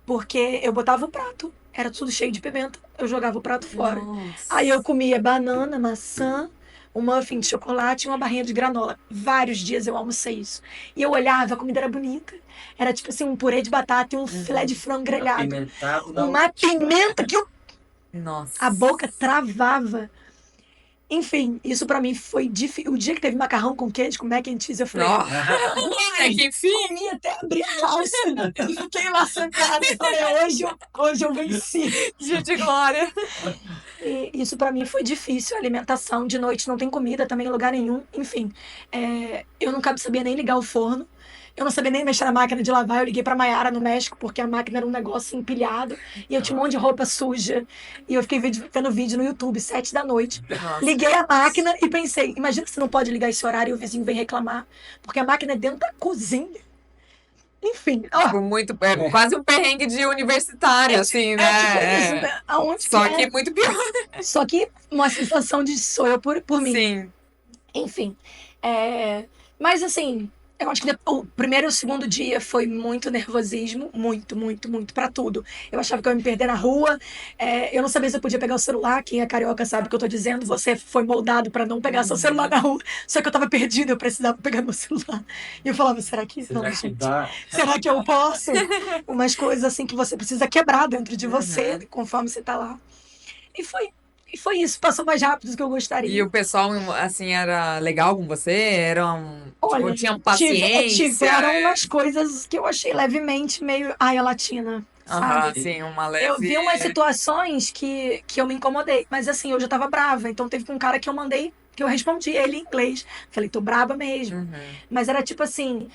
Speaker 2: porque eu botava o prato, era tudo cheio de pimenta, eu jogava o prato fora.
Speaker 3: Nossa.
Speaker 2: Aí eu comia banana, maçã, um muffin de chocolate e uma barrinha de granola. Vários dias eu almocei isso. E eu olhava, a comida era bonita. Era tipo assim, um purê de batata e um filé de frango grelhado.
Speaker 1: Apimentado, não.
Speaker 2: Uma pimenta que
Speaker 3: Nossa.
Speaker 2: a boca travava. Enfim, isso pra mim foi difícil. O dia que teve macarrão com queijo, com mac and cheese, eu falei,
Speaker 3: Nossa. Que enfim.
Speaker 2: comi até abrir a calça. E fiquei lá sentada. Eu falei, hoje eu venci.
Speaker 3: Dia de glória.
Speaker 2: E isso pra mim foi difícil. A alimentação de noite não tem comida também em lugar nenhum. Enfim, eu nunca sabia nem ligar o forno. Eu não sabia nem mexer na máquina de lavar. Eu liguei pra Maiara no México, porque a máquina era um negócio empilhado. E eu tinha um monte de roupa suja. E eu fiquei vendo vídeo no YouTube, 7 da noite.
Speaker 3: Nossa.
Speaker 2: Liguei a máquina e pensei, imagina que você não pode ligar esse horário e o vizinho vem reclamar. Porque a máquina é dentro da cozinha. Enfim, ó.
Speaker 3: Tipo, muito, quase um perrengue de universitário, assim, né?
Speaker 2: Tipo isso, né? Aonde
Speaker 3: Só
Speaker 2: que
Speaker 3: que
Speaker 2: é?
Speaker 3: muito pior.
Speaker 2: Só que uma sensação de sou eu por mim.
Speaker 3: Sim.
Speaker 2: Enfim. Mas assim, eu acho que o primeiro e o segundo dia foi muito nervosismo. Muito, muito, muito. Pra tudo. Eu achava que eu ia me perder na rua. Eu não sabia se eu podia pegar o celular. Quem é carioca sabe o que eu tô dizendo. Você foi moldado pra não pegar seu celular na rua. Só que eu tava perdida, eu precisava pegar meu celular. E eu falava, será que não,
Speaker 1: Será que
Speaker 2: gente?
Speaker 1: dá?
Speaker 2: Será que eu posso? Umas coisas assim que você precisa quebrar dentro de você, conforme você tá lá. E foi isso. Passou mais rápido do que eu gostaria.
Speaker 3: E o pessoal, assim, era legal com você?
Speaker 2: Olha,
Speaker 3: tipo, tinham paciência?
Speaker 2: tiveram umas coisas que eu achei levemente meio aia latina,
Speaker 3: Aham,
Speaker 2: sabe?
Speaker 3: sim, uma leve...
Speaker 2: Eu vi umas situações que eu me incomodei, mas assim, eu já tava brava, então teve um cara que eu mandei, que eu respondi ele em inglês. Falei, tô braba mesmo.
Speaker 3: Uhum.
Speaker 2: Mas era tipo assim,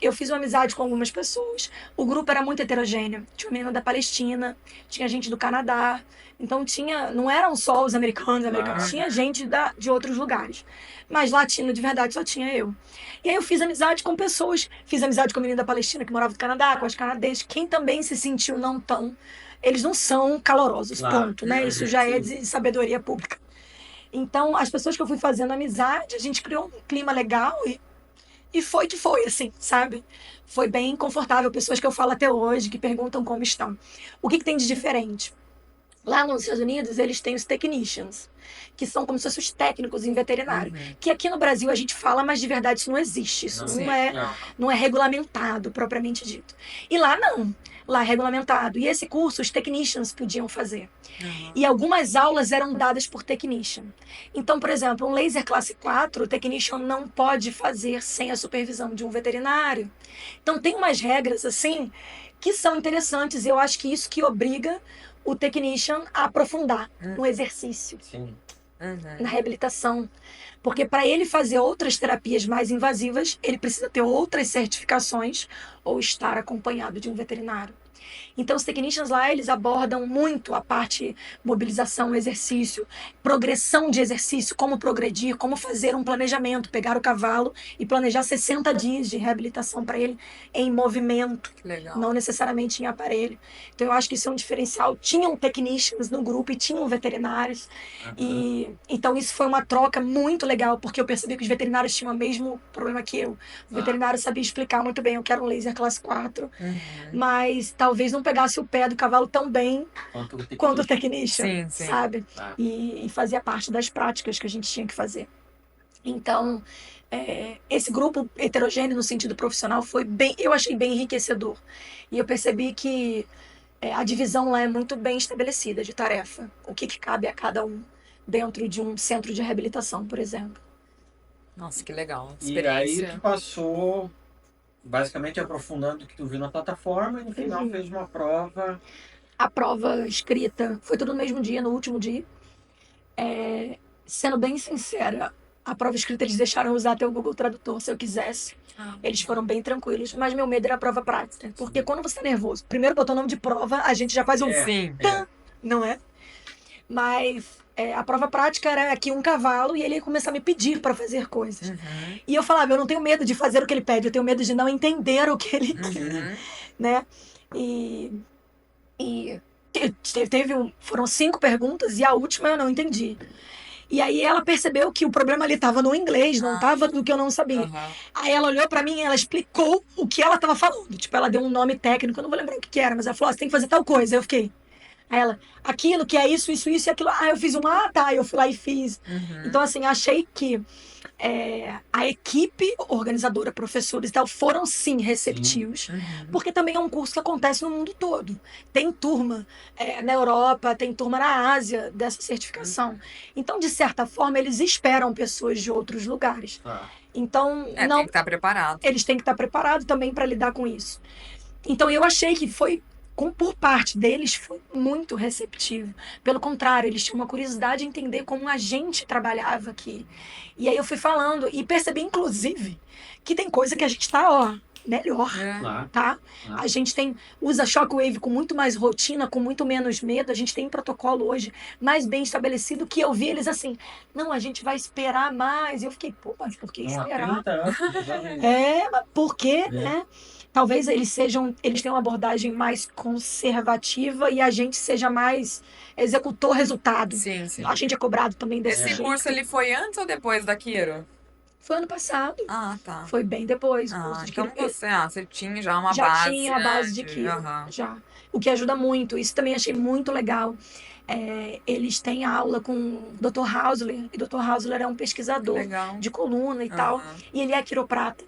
Speaker 2: eu fiz uma amizade com algumas pessoas, o grupo era muito heterogêneo. Tinha uma menina da Palestina, tinha gente do Canadá, então não eram só os americanos, tinha gente de outros lugares. Mas latino de verdade só tinha eu. E aí eu fiz amizade com pessoas, fiz amizade com a menina da Palestina que morava no Canadá, com as canadenses, quem também se sentiu não tão... Eles não são calorosos, ponto, né? Isso já é de sabedoria pública. Então, as pessoas que eu fui fazendo amizade, a gente criou um clima legal e foi que foi, assim, sabe? Foi bem confortável. Pessoas que eu falo até hoje, que perguntam como estão. O que tem de diferente? Lá nos Estados Unidos, eles têm os technicians, que são como se fossem os técnicos em veterinário. Que aqui no Brasil a gente fala, mas de verdade isso não existe. Isso não é regulamentado, propriamente dito. E lá não. Lá é regulamentado. E esse curso os technicians podiam fazer. E algumas aulas eram dadas por technician. Então, por exemplo, um laser classe 4, o technician não pode fazer sem a supervisão de um veterinário. Então, tem umas regras, assim, que são interessantes. E eu acho que isso que obriga o technician a aprofundar no exercício, na reabilitação. Porque para ele fazer outras terapias mais invasivas, ele precisa ter outras certificações ou estar acompanhado de um veterinário. Então, os technicians lá, eles abordam muito a parte mobilização, exercício, progressão de exercício, como progredir, como fazer um planejamento, pegar o cavalo e planejar 60 dias de reabilitação para ele em movimento, não necessariamente em aparelho. Então, eu acho que isso é um diferencial. Tinham technicians no grupo e tinham veterinários. E então, isso foi uma troca muito legal, porque eu percebi que os veterinários tinham o mesmo problema que eu. O veterinário sabia explicar muito bem, eu quero um laser classe 4, mas talvez não pegasse o pé do cavalo tão bem quanto o technician, sabe? E fazia parte das práticas que a gente tinha que fazer. Então, esse grupo heterogêneo no sentido profissional eu achei bem enriquecedor. E eu percebi que a divisão lá é muito bem estabelecida de tarefa. O que cabe a cada um dentro de um centro de reabilitação, por exemplo.
Speaker 3: Nossa, que legal.
Speaker 1: E aí tu passou basicamente aprofundando o que tu viu na plataforma e no final fez uma prova.
Speaker 2: A prova escrita foi tudo no mesmo dia, no último dia. Sendo bem sincera, a prova escrita eles deixaram usar até o Google Tradutor, se eu quisesse. Eles foram bem tranquilos, mas meu medo era a prova prática. Porque quando você tá nervoso, primeiro botou o nome de prova, a gente já faz um
Speaker 3: sim,
Speaker 2: não é? Mas a prova prática era aqui um cavalo e ele ia começar a me pedir para fazer coisas. E eu falava, eu não tenho medo de fazer o que ele pede, eu tenho medo de não entender o que ele quer, né? E foram 5 perguntas e a última eu não entendi. E aí ela percebeu que o problema ali estava no inglês, não estava no que eu não sabia. Aí ela olhou pra mim e ela explicou o que ela estava falando. Tipo, ela deu um nome técnico, eu não vou lembrar o que era, mas ela falou, você tem que fazer tal coisa. Aí eu fiquei. Aí ela, aquilo que é isso e aquilo. Ah, eu fiz tá. Eu fui lá e fiz. Então, assim, achei que a equipe organizadora, professores e tal, foram sim receptivos, porque também é um curso que acontece no mundo todo. Tem turma na Europa, tem turma na Ásia dessa certificação. Então, de certa forma, eles esperam pessoas de outros lugares. Então,
Speaker 3: tem que estar preparado.
Speaker 2: Eles têm que estar preparados também para lidar com isso. Então, eu achei que por parte deles, foi muito receptivo. Pelo contrário, eles tinham uma curiosidade de entender como a gente trabalhava aqui. E aí eu fui falando e percebi, inclusive, que tem coisa que a gente está, melhor, tá? A gente usa Shockwave com muito mais rotina, com muito menos medo. A gente tem protocolo hoje mais bem estabelecido, que eu vi eles assim, não, a gente vai esperar mais. E eu fiquei, pô, mas por que esperar? Mas por quê, né? Talvez eles tenham uma abordagem mais conservativa e a gente seja mais executor resultado.
Speaker 3: Sim.
Speaker 2: A gente é cobrado também desse jeito.
Speaker 3: Esse curso ele foi antes ou depois da Quiro?
Speaker 2: Foi ano passado.
Speaker 3: Tá.
Speaker 2: Foi bem depois.
Speaker 3: Então você tinha já uma base.
Speaker 2: Já tinha a base de Quiro. Já. O que ajuda muito. Isso também achei muito legal. Eles têm aula com o Dr. Hausler. E o Dr. Hausler é um pesquisador de coluna e tal. E ele é quiroprata.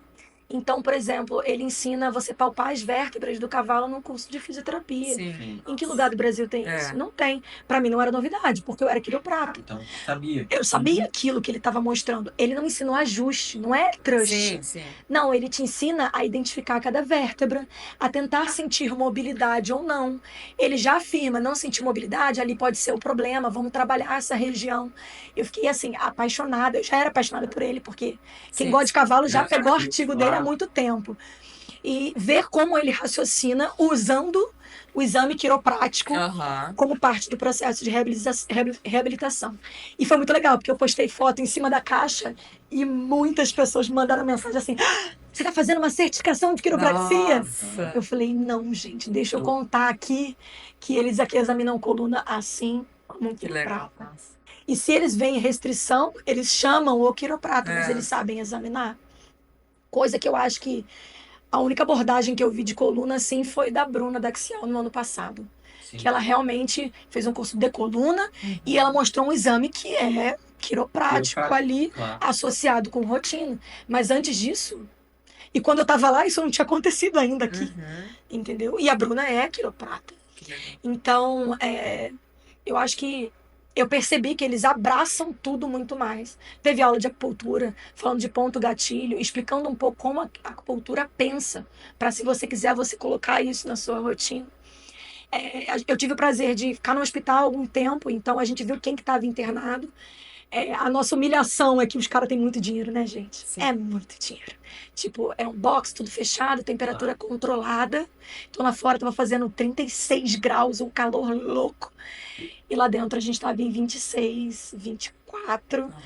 Speaker 2: Então, por exemplo, ele ensina você palpar as vértebras do cavalo num curso de fisioterapia.
Speaker 1: Sim.
Speaker 2: Em que lugar do Brasil tem isso? Não tem. Para mim não era novidade, porque eu era quiroprata.
Speaker 1: Então, sabia.
Speaker 2: Eu sabia aquilo que ele estava mostrando. Ele não ensinou ajuste, não é trust.
Speaker 3: Sim.
Speaker 2: Não, ele te ensina a identificar cada vértebra, a tentar sentir mobilidade ou não. Ele já afirma, não sentir mobilidade, ali pode ser o problema, vamos trabalhar essa região. Eu fiquei, assim, apaixonada. Eu já era apaixonada por ele, porque quem gosta de cavalo já pegou o artigo dele há muito tempo. E ver como ele raciocina usando o exame quiroprático como parte do processo de reabilitação. E foi muito legal, porque eu postei foto em cima da caixa e muitas pessoas mandaram mensagem assim, você está fazendo uma certificação de quiropraxia?
Speaker 3: Nossa.
Speaker 2: Eu falei, não, gente, deixa eu contar aqui que eles aqui examinam coluna assim como um quiroprata. E se eles veem restrição, eles chamam o quiroprata, mas eles sabem examinar. Coisa que eu acho que a única abordagem que eu vi de coluna, assim, foi da Bruna Daxial no ano passado. Sim. Que ela realmente fez um curso de coluna e ela mostrou um exame que é quiroprático ali, associado com rotina. Mas antes disso, e quando eu tava lá, isso não tinha acontecido ainda aqui, entendeu? E a Bruna é quiroprata. Então, eu acho que eu percebi que eles abraçam tudo muito mais. Teve aula de acupuntura, falando de ponto gatilho, explicando um pouco como a acupuntura pensa, para se você quiser, você colocar isso na sua rotina. Eu tive o prazer de ficar no hospital há algum tempo, então a gente viu quem que estava internado. A nossa humilhação é que os caras têm muito dinheiro, né, gente? Sim. É muito dinheiro. Tipo, é um box, tudo fechado, temperatura controlada. Então lá fora tava fazendo 36 graus, um calor louco. E lá dentro a gente tava em 26, 24. Nossa.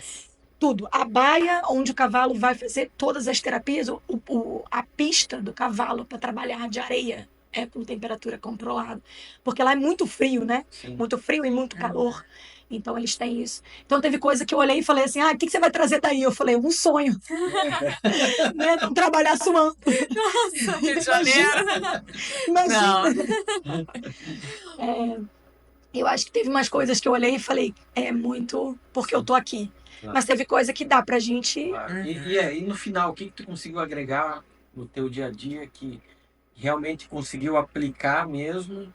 Speaker 2: Tudo. A baia, onde o cavalo vai fazer todas as terapias, a pista do cavalo para trabalhar de areia é com temperatura controlada. Porque lá é muito frio, né? Sim. Muito frio e muito calor. Então, eles têm isso. Então, teve coisa que eu olhei e falei assim, o que você vai trazer daí? Eu falei, um sonho. Né? Não trabalhar suando.
Speaker 3: Nossa, Rio de Janeiro.
Speaker 2: Imagina. Eu acho que teve umas coisas que eu olhei e falei, muito porque eu tô aqui. Claro. Mas teve coisa que dá pra gente...
Speaker 1: Claro. E aí, no final, o que tu conseguiu agregar no teu dia a dia que realmente conseguiu aplicar mesmo,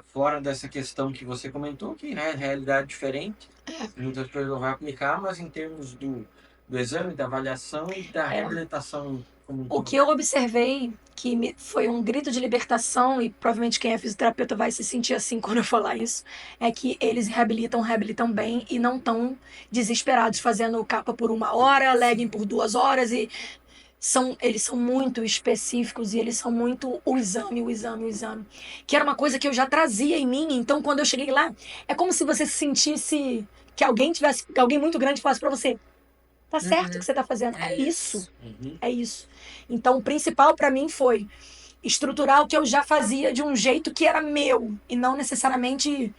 Speaker 1: fora dessa questão que você comentou, que é realidade diferente, muitas pessoas não vão aplicar, mas em termos do exame, da avaliação e da reabilitação como um todo.
Speaker 2: O que eu observei, que foi um grito de libertação, e provavelmente quem é fisioterapeuta vai se sentir assim quando eu falar isso, é que eles reabilitam bem e não estão desesperados fazendo capa por 1 hora, legging por 2 horas e eles são muito específicos e eles são muito o exame, o exame, o exame. Que era uma coisa que eu já trazia em mim. Então, quando eu cheguei lá, é como se você sentisse que alguém muito grande falasse pra você: tá certo o que você tá fazendo. É isso.
Speaker 1: Uhum.
Speaker 2: É isso. Então, o principal pra mim foi estruturar o que eu já fazia de um jeito que era meu e não necessariamente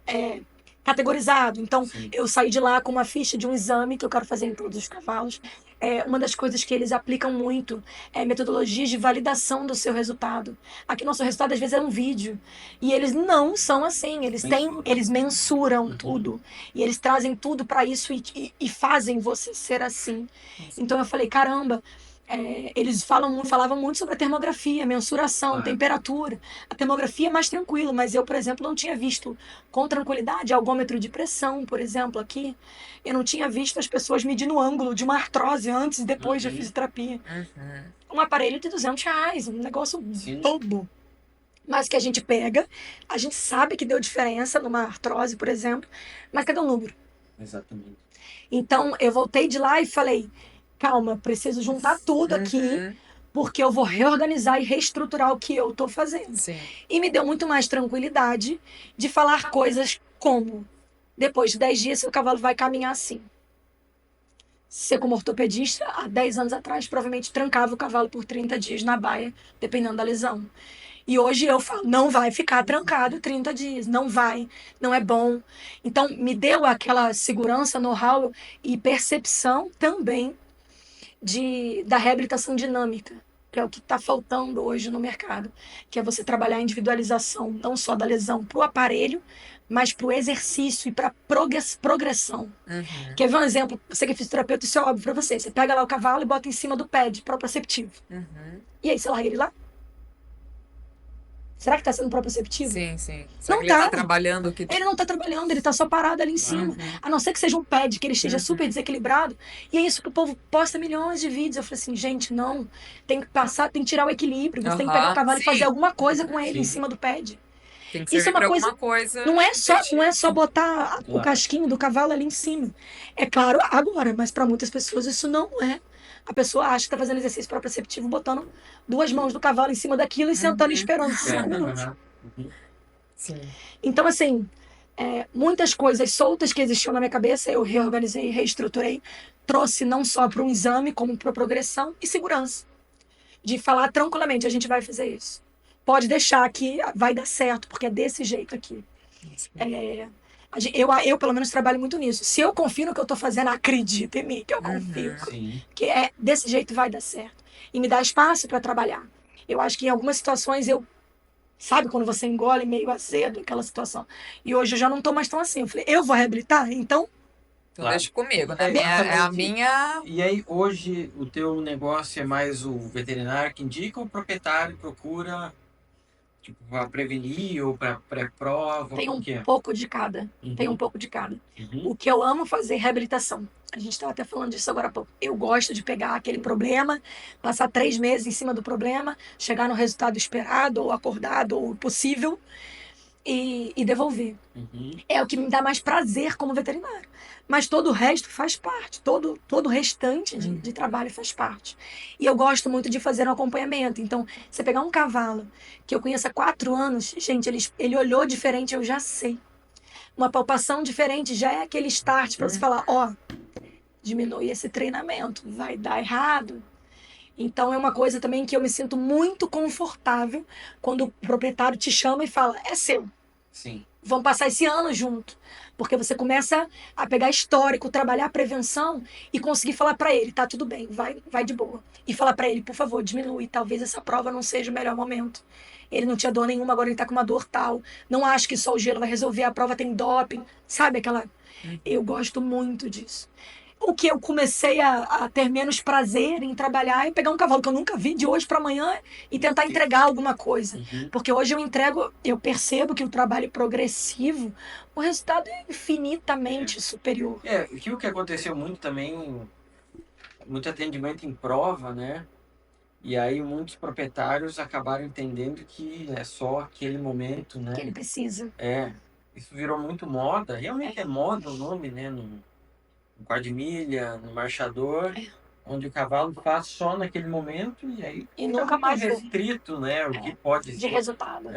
Speaker 2: é, categorizado. Então,
Speaker 1: Sim.
Speaker 2: eu saí de lá com uma ficha de um exame que eu quero fazer em todos os cavalos. Uma das coisas que eles aplicam muito é metodologias de validação do seu resultado. Aqui, nosso resultado às vezes é um vídeo. E eles não são assim.
Speaker 1: Mensura.
Speaker 2: Eles mensuram
Speaker 1: Uhum.
Speaker 2: tudo. E eles trazem tudo para isso e fazem você ser assim. Então, eu falei: caramba. Eles falavam muito sobre a termografia, mensuração,
Speaker 1: Claro.
Speaker 2: temperatura. A termografia é mais tranquilo, mas eu, por exemplo, não tinha visto com tranquilidade algômetro de pressão, por exemplo, aqui. Eu não tinha visto as pessoas medindo o ângulo de uma artrose antes e depois da
Speaker 1: Uhum.
Speaker 2: fisioterapia.
Speaker 3: Uhum.
Speaker 2: Um aparelho de R$ 200, um negócio
Speaker 1: Sim.
Speaker 2: bobo. Mas que a gente pega, a gente sabe que deu diferença numa artrose, por exemplo, mas cadê o número?
Speaker 1: Exatamente.
Speaker 2: Então, eu voltei de lá e falei: calma, preciso juntar tudo aqui,
Speaker 3: Uhum.
Speaker 2: porque eu vou reorganizar e reestruturar o que eu estou fazendo.
Speaker 3: Sim.
Speaker 2: E me deu muito mais tranquilidade de falar coisas como: depois de 10 dias, seu cavalo vai caminhar assim. Você, como ortopedista, há 10 anos atrás, provavelmente trancava o cavalo por 30 dias na baia, dependendo da lesão. E hoje eu falo: não vai ficar trancado 30 dias, não vai, não é bom. Então, me deu aquela segurança, know-how e percepção também da reabilitação dinâmica, que é o que está faltando hoje no mercado, que é você trabalhar a individualização, não só da lesão para o aparelho, mas para o exercício e para progressão.
Speaker 3: Uhum.
Speaker 2: Quer ver um exemplo? Você que é fisioterapeuta, isso é óbvio para você. Você pega lá o cavalo e bota em cima do pad proprioceptivo.
Speaker 3: Uhum.
Speaker 2: E aí, você larga ele lá? Será que está sendo proprioceptivo?
Speaker 3: Sim, sim. Será
Speaker 2: Não
Speaker 3: que ele tá
Speaker 2: tá.
Speaker 3: trabalhando o que
Speaker 2: Ele não tá trabalhando, ele tá só parado ali em cima.
Speaker 3: Uhum.
Speaker 2: A não ser que seja um pad, que ele esteja
Speaker 3: Uhum.
Speaker 2: super desequilibrado. E é isso que o povo posta milhões de vídeos. Eu falei assim: gente, não. Tem que passar, tem que tirar o equilíbrio. Você tem que pegar o
Speaker 3: Aham.
Speaker 2: cavalo e fazer
Speaker 3: Sim.
Speaker 2: alguma coisa com ele
Speaker 1: Sim.
Speaker 2: em cima do pad.
Speaker 3: Tem que
Speaker 2: Isso é
Speaker 3: servir
Speaker 2: uma
Speaker 3: pra
Speaker 2: coisa.
Speaker 3: alguma coisa.
Speaker 2: Não é só botar o
Speaker 1: Claro.
Speaker 2: casquinho do cavalo ali em cima. É claro agora, mas para muitas pessoas isso não é. A pessoa acha que tá fazendo exercício proprioceptivo botando 2 mãos do cavalo em cima daquilo e sentando e
Speaker 3: Uhum.
Speaker 2: esperando
Speaker 1: É,
Speaker 2: 5 minutos.
Speaker 1: uhum.
Speaker 3: Sim.
Speaker 2: Então, assim, muitas coisas soltas que existiam na minha cabeça, eu reorganizei, reestruturei, trouxe não só para um exame, como para progressão e segurança. De falar tranquilamente: a gente vai fazer isso. Pode deixar que vai dar certo, porque é desse jeito aqui. Eu, pelo menos, trabalho muito nisso. Se eu confio no que eu estou fazendo, acredita em mim que eu confio.
Speaker 1: Sim.
Speaker 2: Que é desse jeito vai dar certo. E me dá espaço para trabalhar. Eu acho que em algumas situações sabe quando você engole meio azedo aquela situação? E hoje eu já não tô mais tão assim. Eu falei: eu vou reabilitar? Então,
Speaker 3: Então
Speaker 1: Claro.
Speaker 3: deixa comigo, né?
Speaker 1: É,
Speaker 3: É a
Speaker 1: exatamente.
Speaker 3: minha.
Speaker 1: E aí, hoje, o teu negócio é mais o veterinário que indica ou o proprietário procura, tipo, para prevenir ou para pré-prova?
Speaker 2: tem
Speaker 1: Como
Speaker 2: um
Speaker 1: que é?
Speaker 2: pouco de cada. Tem um
Speaker 1: Uhum.
Speaker 2: pouco de cada.
Speaker 1: Uhum.
Speaker 2: O que eu amo fazer é reabilitação. A gente estava até falando disso agora há pouco. Eu gosto de pegar aquele problema, passar 3 meses em cima do problema, chegar no resultado esperado, ou acordado, ou possível, e devolver.
Speaker 1: Uhum.
Speaker 2: É o que me dá mais prazer como veterinário. Mas todo o resto faz parte, todo o restante de trabalho faz parte. E eu gosto muito de fazer um acompanhamento. Então, você pegar um cavalo que eu conheço há 4 anos, gente, ele olhou diferente, eu já sei. Uma palpação diferente já é aquele start para você falar: ó, diminui esse treinamento, vai dar errado. Então, é uma coisa também que eu me sinto muito confortável quando o proprietário te chama e fala: é seu.
Speaker 1: Sim.
Speaker 2: Vão passar esse ano junto. Porque você começa a pegar histórico, trabalhar a prevenção e conseguir falar para ele: tá tudo bem, vai de boa. E falar para ele: por favor, diminui, talvez essa prova não seja o melhor momento. Ele não tinha dor nenhuma, agora ele tá com uma dor tal. Não acho que só o gelo vai resolver, a prova tem doping. Sabe aquela. Eu gosto muito disso. O que eu comecei a ter menos prazer em trabalhar é pegar um cavalo que eu nunca vi de hoje para amanhã e tentar entregar alguma coisa.
Speaker 1: Uhum.
Speaker 2: Porque hoje eu percebo que o trabalho progressivo, o resultado é infinitamente superior.
Speaker 1: Que o que aconteceu muito também, muito atendimento em prova, né? E aí muitos proprietários acabaram entendendo que é só aquele momento,
Speaker 2: Que
Speaker 1: né?
Speaker 2: ele precisa.
Speaker 1: Isso virou muito moda. Realmente é moda o nome, né? No quarto de milha, no marchador. onde o cavalo faz só naquele momento e aí
Speaker 2: E
Speaker 1: fica
Speaker 2: nunca
Speaker 1: muito
Speaker 2: mais vê.
Speaker 1: restrito, né? O que pode
Speaker 2: De resultado.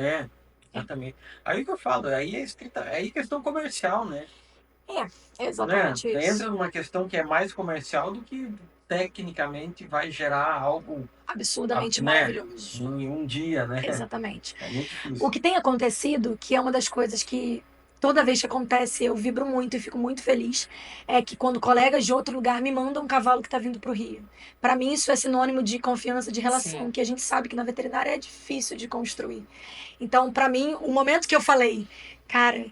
Speaker 1: exatamente. Aí o que eu falo, aí é estrita, aí é questão comercial, né?
Speaker 2: É exatamente
Speaker 1: Né?
Speaker 2: isso.
Speaker 1: Entra numa questão que é mais comercial do que tecnicamente vai gerar algo,
Speaker 2: Absurdamente
Speaker 1: né?
Speaker 2: maravilhoso.
Speaker 1: Em um dia, né?
Speaker 2: Exatamente.
Speaker 1: É muito
Speaker 2: O
Speaker 1: difícil.
Speaker 2: que tem acontecido, que é uma das coisas que toda vez que acontece eu vibro muito e fico muito feliz, é que quando colegas de outro lugar me mandam um cavalo que está vindo para o Rio. Para mim, isso é sinônimo de confiança, de relação,
Speaker 3: Sim.
Speaker 2: que a gente sabe que na veterinária é difícil de construir. Então, para mim, o momento que eu falei, cara,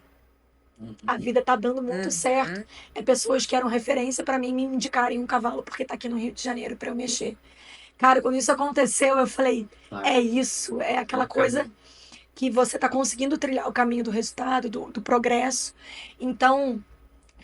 Speaker 2: a vida tá dando muito certo, é pessoas que eram referência para mim me indicarem um cavalo porque tá aqui no Rio de Janeiro para eu mexer. Cara, quando isso aconteceu, eu falei, é isso, é aquela coisa que você está conseguindo trilhar o caminho do resultado, do progresso. Então,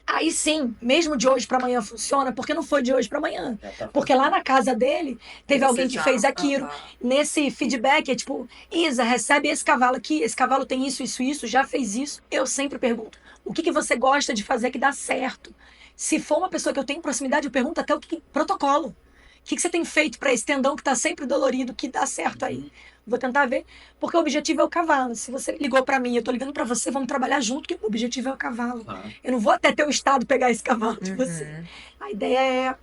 Speaker 2: aí sim, mesmo de hoje para amanhã funciona, porque não foi de hoje para amanhã. Porque lá na casa dele, teve alguém que fez aquilo. Nesse feedback, é tipo, Isa, recebe esse cavalo aqui, esse cavalo tem isso, isso, isso, já fez isso. Eu sempre pergunto, o que você gosta de fazer que dá certo? Se for uma pessoa que eu tenho proximidade, eu pergunto até o que protocolo. O que você tem feito para esse tendão que está sempre dolorido, que dá certo aí? Vou tentar ver, porque o objetivo é o cavalo. Se você ligou para mim, eu tô ligando para você, vamos trabalhar junto, que o objetivo é o cavalo. Eu não vou até teu estado pegar esse cavalo de você. A ideia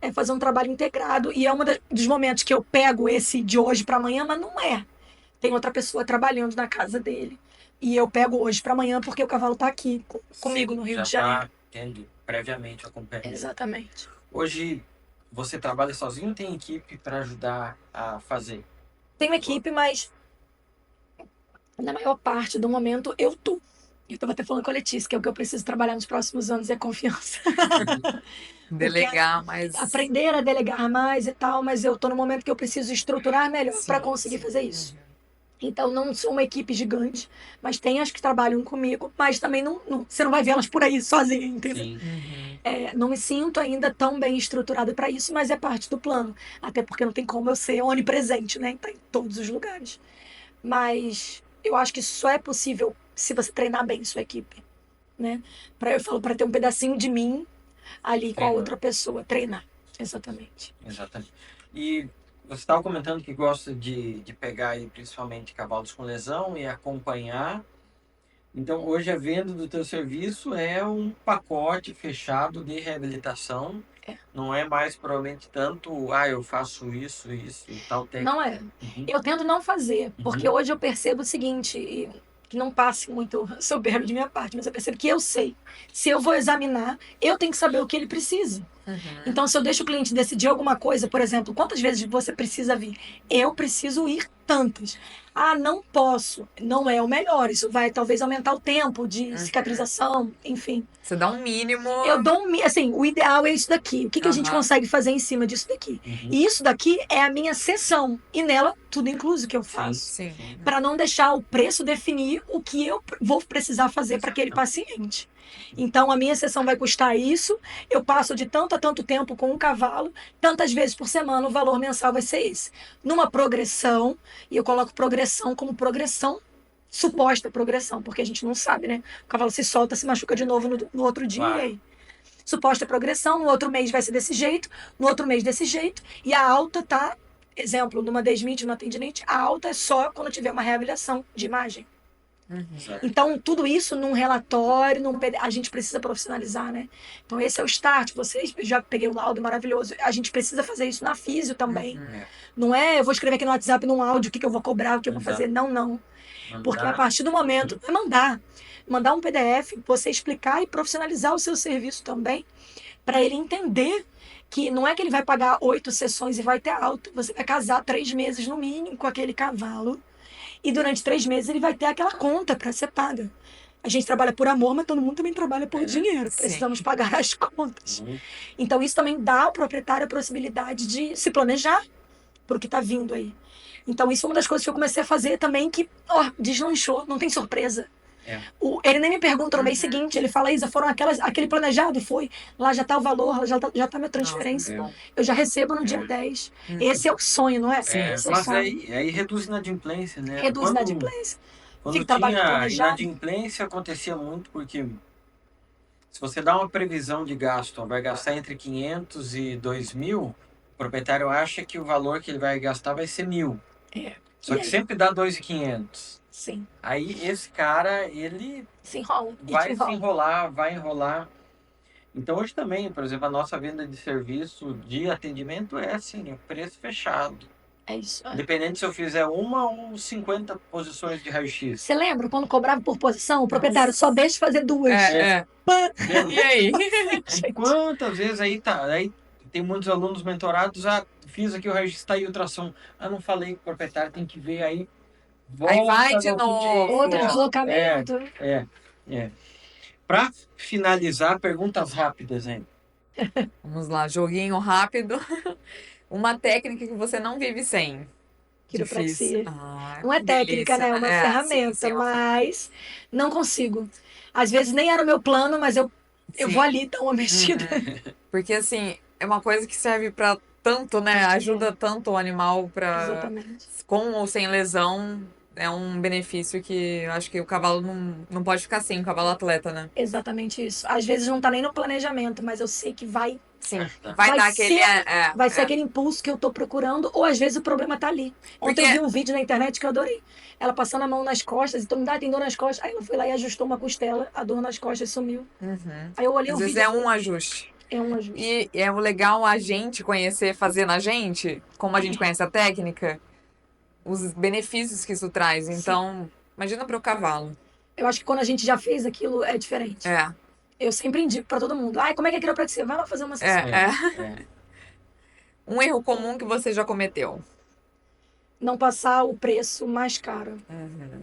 Speaker 2: é fazer um trabalho integrado e é um dos momentos que eu pego esse de hoje para amanhã, mas não é. Tem outra pessoa trabalhando na casa dele. E eu pego hoje para amanhã porque o cavalo tá aqui comigo no Rio de Janeiro.
Speaker 1: Já tendo previamente acompanhamento.
Speaker 2: Exatamente.
Speaker 1: Hoje você trabalha sozinho ou tem equipe para ajudar a fazer?
Speaker 2: Tenho equipe, mas na maior parte do momento eu tô. Eu estava até falando com a Letícia, que é o que eu preciso trabalhar nos próximos anos é confiança.
Speaker 3: Delegar mais.
Speaker 2: Aprender a delegar mais e tal, mas eu tô no momento que eu preciso estruturar melhor para conseguir fazer isso. Então, não sou uma equipe gigante, mas tem as que trabalham comigo, mas também você não vai vê-las por aí sozinha, entendeu? Não me sinto ainda tão bem estruturada para isso, mas é parte do plano. Até porque não tem como eu ser onipresente, né? Tá em todos os lugares. Mas eu acho que isso só é possível se você treinar bem sua equipe, né? Eu falo para ter um pedacinho de mim ali com a outra pessoa, treinar. Exatamente.
Speaker 1: E você estava comentando que gosta de pegar aí, principalmente cavalos com lesão e acompanhar. Então, hoje a venda do teu serviço é um pacote fechado de reabilitação. Não é mais provavelmente tanto, eu faço isso e tal técnica.
Speaker 2: Não é. Eu tento não fazer, porque hoje eu percebo o seguinte, que não passe muito soberbo de minha parte, mas eu percebo que eu sei. Se eu vou examinar, eu tenho que saber o que ele precisa. Então, se eu deixo o cliente decidir alguma coisa, por exemplo, quantas vezes você precisa vir? Eu preciso ir tantas. Não posso. Não é o melhor. Isso vai talvez aumentar o tempo de cicatrização, enfim.
Speaker 3: Você dá um mínimo.
Speaker 2: Eu dou assim, o ideal é isso daqui. O que a gente consegue fazer em cima disso daqui? E isso daqui é a minha sessão. E nela, tudo incluso que eu faço. Para não deixar o preço definir o que eu vou precisar fazer para aquele paciente. Então, a minha sessão vai custar isso. Eu passo de tanto a tanto tempo com um cavalo, tantas vezes por semana, o valor mensal vai ser esse. Numa progressão, e eu coloco progressão como progressão, suposta progressão, porque a gente não sabe, né? O cavalo se solta, se machuca de novo no outro dia, e aí? Suposta progressão, no outro mês vai ser desse jeito, no outro mês desse jeito, e a alta tá, exemplo, numa desmite, numa tendinite, a alta é só quando tiver uma reavaliação de imagem. Então, tudo isso num relatório, a gente precisa profissionalizar, né? Então, esse é o start. Vocês já peguei o laudo maravilhoso. A gente precisa fazer isso na físio também. Não é eu vou escrever aqui no WhatsApp, num áudio, o que eu vou cobrar, o que eu vou fazer. Não. Porque a partir do momento, é mandar um PDF, você explicar e profissionalizar o seu serviço também, para ele entender que não é que ele vai pagar 8 sessões e vai ter alta. Você vai casar 3 meses no mínimo com aquele cavalo. E durante 3 meses ele vai ter aquela conta para ser paga. A gente trabalha por amor, mas todo mundo também trabalha por dinheiro. Precisamos pagar as contas. Então isso também dá ao proprietário a possibilidade de se planejar para o que está vindo aí. Então isso é uma das coisas que eu comecei a fazer também que deslanchou, não tem surpresa. Ele nem me pergunta no mês seguinte, ele fala, Isa, foram aquele planejado? Foi. Lá já está o valor, já tá minha transferência. Eu já recebo no dia 10. Esse é o sonho, não é?
Speaker 1: Mas aí reduz inadimplência, né?
Speaker 2: Reduz inadimplência.
Speaker 1: Quando tinha inadimplência, acontecia muito porque Se você dá uma previsão de gasto, ó, vai gastar entre 500 e 2.000, o proprietário acha que o valor que ele vai gastar vai ser 1.000.
Speaker 2: É.
Speaker 1: Só
Speaker 2: E
Speaker 1: que
Speaker 2: aí?
Speaker 1: sempre dá 2.500.
Speaker 2: Sim,
Speaker 1: Aí esse cara, ele
Speaker 2: se enrola e te
Speaker 1: vai se
Speaker 2: enrola.
Speaker 1: enrolar, vai enrolar. Então hoje também, por exemplo, a nossa venda de serviço de atendimento é assim, é preço fechado.
Speaker 2: É isso.
Speaker 1: Independente se eu fizer uma ou 50 posições de raio-x.
Speaker 2: Você lembra quando cobrava por posição? O proprietário só deixa fazer 2.
Speaker 3: É. E aí?
Speaker 2: Gente,
Speaker 1: Quantas vezes aí tá? Aí tem muitos alunos mentorados, fiz aqui o raio-x, tá aí ultrassom. Não falei com o proprietário, tem que ver aí.
Speaker 3: Aí vai
Speaker 1: Volta
Speaker 3: de
Speaker 1: no
Speaker 3: novo.
Speaker 2: outro
Speaker 1: dia.
Speaker 2: deslocamento.
Speaker 1: É. Para finalizar, perguntas rápidas, hein?
Speaker 3: Vamos lá, joguinho rápido. Uma técnica que você não vive sem. Difícil.
Speaker 2: Quiropraxia.
Speaker 3: Ah,
Speaker 2: Não é
Speaker 3: que
Speaker 2: técnica,
Speaker 3: delícia.
Speaker 2: né? É uma
Speaker 3: Sim,
Speaker 2: ferramenta,
Speaker 3: sim,
Speaker 2: mas não consigo. Às vezes nem era o meu plano, mas eu
Speaker 3: sim.
Speaker 2: vou ali dar uma mexida.
Speaker 3: Porque assim, é uma coisa que serve pra tanto, né? Ajuda tanto o animal pra.
Speaker 2: Exatamente.
Speaker 3: Com ou sem lesão. É um benefício que eu acho que o cavalo não pode ficar sem, o cavalo atleta, né?
Speaker 2: Exatamente isso. Às vezes não tá nem no planejamento, mas eu sei que vai
Speaker 3: Sim. Vai dar aquele.
Speaker 2: vai ser aquele impulso que eu tô procurando, ou às vezes o problema tá ali. Ontem
Speaker 3: Porque-
Speaker 2: eu vi um vídeo na internet que eu adorei. Ela passando a mão nas costas e todo mundo tem dor nas costas. Aí ela foi lá e ajustou uma costela, a dor nas costas sumiu.
Speaker 3: Uhum.
Speaker 2: Aí eu olhei
Speaker 3: Às
Speaker 2: o
Speaker 3: vezes
Speaker 2: vídeo.
Speaker 3: é um ajuste.
Speaker 2: É um ajuste.
Speaker 3: E é o legal a gente conhecer, fazer na gente, como a gente conhece a técnica, os benefícios que isso traz. Então, imagina para o cavalo.
Speaker 2: Eu acho que quando a gente já fez aquilo, é diferente.
Speaker 3: É,
Speaker 2: Eu sempre indico pra todo mundo. Ai, como é que é quiropraxia? Vai lá fazer uma sessão.
Speaker 3: é. Um erro comum que você já cometeu.
Speaker 2: Não passar o preço mais caro.
Speaker 3: Uhum.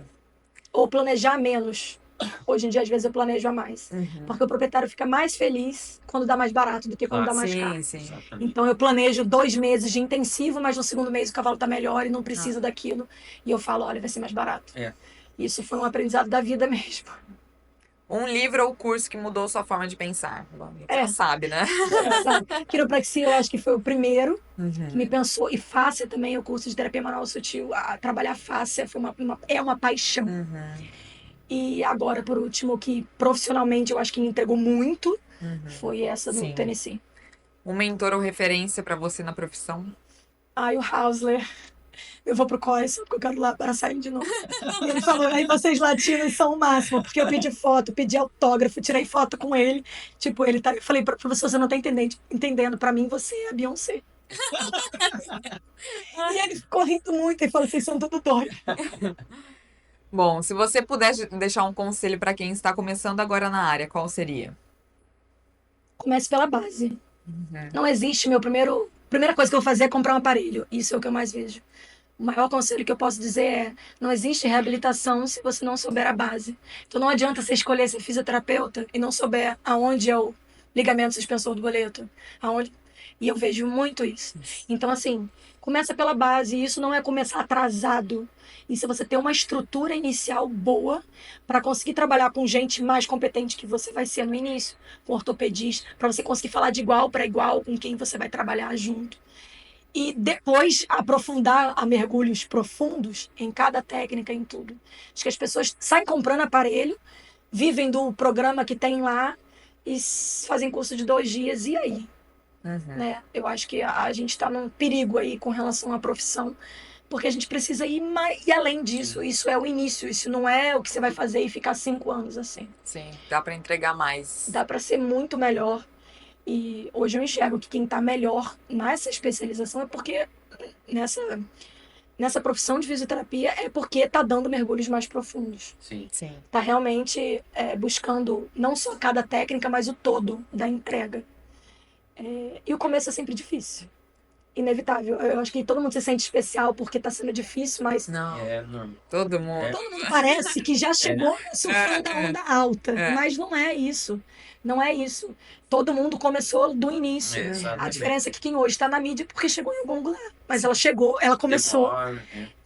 Speaker 2: Ou planejar menos. Hoje em dia, às vezes, eu planejo a mais.
Speaker 3: Uhum.
Speaker 2: Porque o proprietário fica mais feliz quando dá mais barato do que quando dá mais caro.
Speaker 3: Sim.
Speaker 1: Exatamente.
Speaker 2: Então eu planejo 2 meses de intensivo, mas no segundo mês o cavalo tá melhor e não precisa daquilo. E eu falo, olha, vai ser mais barato.
Speaker 1: É.
Speaker 2: Isso foi um aprendizado da vida mesmo.
Speaker 3: Um livro ou curso que mudou sua forma de pensar. Bom, você
Speaker 2: É.
Speaker 3: já sabe, né?
Speaker 2: Sabe? Quiropraxia eu acho que foi o primeiro que
Speaker 3: Uhum.
Speaker 2: me pensou. E fáscia também, o curso de terapia manual sutil. Trabalhar fáscia foi é uma paixão.
Speaker 3: Uhum.
Speaker 2: E agora, por último, que profissionalmente eu acho que me entregou muito, foi essa do
Speaker 3: Sim.
Speaker 2: Tennessee.
Speaker 3: Um mentor ou referência para você na profissão?
Speaker 2: Ai, o Hausler. Eu vou pro COIS, porque eu quero lá abraçar ele de novo. E ele falou, aí vocês latinos são o máximo, porque eu pedi foto, pedi autógrafo, tirei foto com ele. Tipo, ele tá. Eu falei, professor, você não tá entendendo. Pra mim, você é a Beyoncé. E ele ficou rindo muito e falou, vocês são tudo doido.
Speaker 3: Bom, se você pudesse deixar um conselho para quem está começando agora na área, qual seria?
Speaker 2: Comece pela base. Não existe primeira coisa que eu vou fazer é comprar um aparelho. Isso é o que eu mais vejo. O maior conselho que eu posso dizer é: não existe reabilitação se você não souber a base. Então não adianta você escolher ser fisioterapeuta e não souber aonde é o ligamento suspensor do boleto. Aonde... E eu vejo muito isso. Então, assim, começa pela base. E isso não é começar atrasado. Isso é você ter uma estrutura inicial boa para conseguir trabalhar com gente mais competente que você vai ser no início, com ortopedista, para você conseguir falar de igual para igual com quem você vai trabalhar junto. E depois aprofundar a mergulhos profundos em cada técnica, em tudo. Acho que as pessoas saem comprando aparelho, vivem do programa que tem lá e fazem curso de 2 dias. E aí? Né? Eu acho que a gente está num perigo aí com relação à profissão, porque a gente precisa ir mais. E além disso, isso é o início, isso não é o que você vai fazer e ficar 5 anos assim.
Speaker 3: Sim, dá para entregar mais.
Speaker 2: Dá para ser muito melhor. E hoje eu enxergo que quem está melhor nessa especialização é porque nessa profissão de fisioterapia é porque está dando mergulhos mais profundos.
Speaker 1: Sim.
Speaker 2: Está realmente buscando não só cada técnica, mas o todo da entrega. E o começo é sempre difícil. Inevitável. Eu acho que todo mundo se sente especial porque está sendo difícil, mas
Speaker 3: Não,
Speaker 1: Norma.
Speaker 3: todo mundo.
Speaker 2: todo mundo parece que já chegou surfando a onda alta.
Speaker 3: É.
Speaker 2: Mas não é isso. Não é isso. Todo mundo começou do início. A
Speaker 1: Exatamente.
Speaker 2: diferença é que quem hoje está na mídia é porque chegou em algum lugar. Mas ela chegou, ela começou.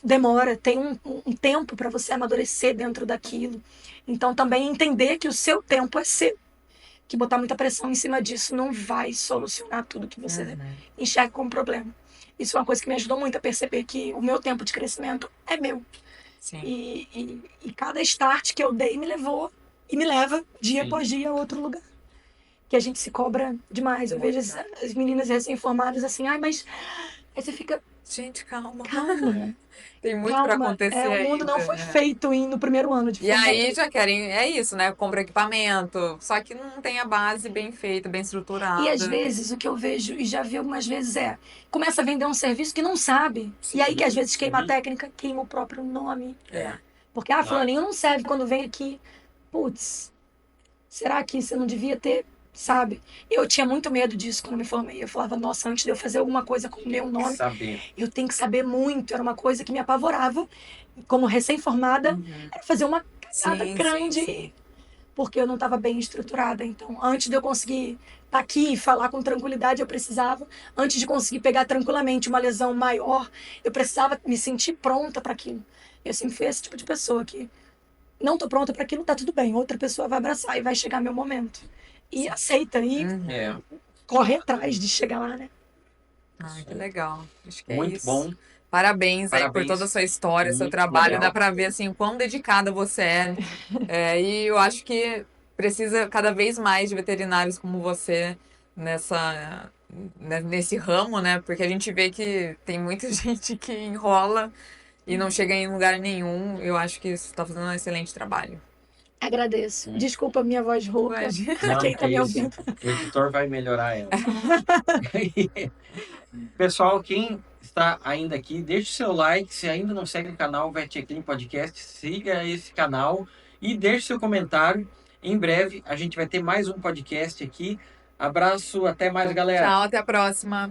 Speaker 2: Demora, tem um tempo para você amadurecer dentro daquilo. Então também entender que o seu tempo é seu. Que botar muita pressão em cima disso não vai solucionar tudo que você enxerga como problema. Isso é uma coisa que me ajudou muito a perceber que o meu tempo de crescimento é meu.
Speaker 3: Sim.
Speaker 2: E cada start que eu dei me levou e me leva dia após dia a outro lugar. que a gente se cobra demais. Eu vejo as meninas recém-formadas assim, ai, mas aí você fica,
Speaker 3: Gente, calma.
Speaker 2: calma,
Speaker 3: Tem muito pra
Speaker 2: calma.
Speaker 3: acontecer
Speaker 2: O mundo não
Speaker 3: ainda,
Speaker 2: foi
Speaker 3: né?
Speaker 2: feito no primeiro ano de
Speaker 3: E aí
Speaker 2: formatura.
Speaker 3: já querem, é isso, né? Compra equipamento, só que não tem a base bem feita, bem
Speaker 2: E às
Speaker 3: estruturada.
Speaker 2: vezes o que eu vejo, e já vi algumas vezes, começa a vender um serviço que não sabe. E aí que às vezes queima a
Speaker 1: Uhum.
Speaker 2: técnica, queima o próprio nome.
Speaker 1: É.
Speaker 2: Porque, fulaninho não serve quando vem aqui. Putz, será que você não devia ter, sabe? Eu tinha muito medo disso quando me formei. Eu falava, nossa, antes de eu fazer alguma coisa com o meu nome,
Speaker 1: Saber.
Speaker 2: eu tenho que saber muito. Era uma coisa que me apavorava. Como recém-formada, era fazer uma cagada
Speaker 3: Sim,
Speaker 2: grande.
Speaker 3: sim, sim.
Speaker 2: Porque eu não estava bem estruturada. Então, antes de eu conseguir estar aqui e falar com tranquilidade, eu precisava, antes de conseguir pegar tranquilamente uma lesão maior, eu precisava me sentir pronta para aquilo. Eu sempre fui esse tipo de pessoa que não tô pronta para aquilo, tá tudo bem. Outra pessoa vai abraçar e vai chegar meu momento. E aceita e
Speaker 1: É.
Speaker 2: corre atrás de chegar lá, né?
Speaker 3: Ah, que legal. Acho que é
Speaker 1: Muito
Speaker 3: isso.
Speaker 1: bom.
Speaker 3: Parabéns aí por
Speaker 1: Parabéns.
Speaker 3: toda a sua história, seu
Speaker 1: Muito
Speaker 3: trabalho.
Speaker 1: legal.
Speaker 3: Dá pra ver assim o quão dedicada você é. E eu acho que precisa cada vez mais de veterinários como você nesse ramo, né? Porque a gente vê que tem muita gente que enrola e não chega em lugar nenhum. Eu acho que você está fazendo um excelente trabalho.
Speaker 2: Agradeço. Desculpa a minha voz rouca,
Speaker 3: Imagina.
Speaker 2: pra
Speaker 1: Não,
Speaker 2: quem
Speaker 1: que
Speaker 2: tá me
Speaker 1: isso.
Speaker 2: ouvindo.
Speaker 1: O editor vai melhorar ela. Pessoal, quem está ainda aqui, deixe o seu like. Se ainda não segue o canal Vet Clean Podcast, siga esse canal e deixe seu comentário. Em breve a gente vai ter mais um podcast aqui. Abraço, até mais, galera.
Speaker 3: Tchau, até a próxima.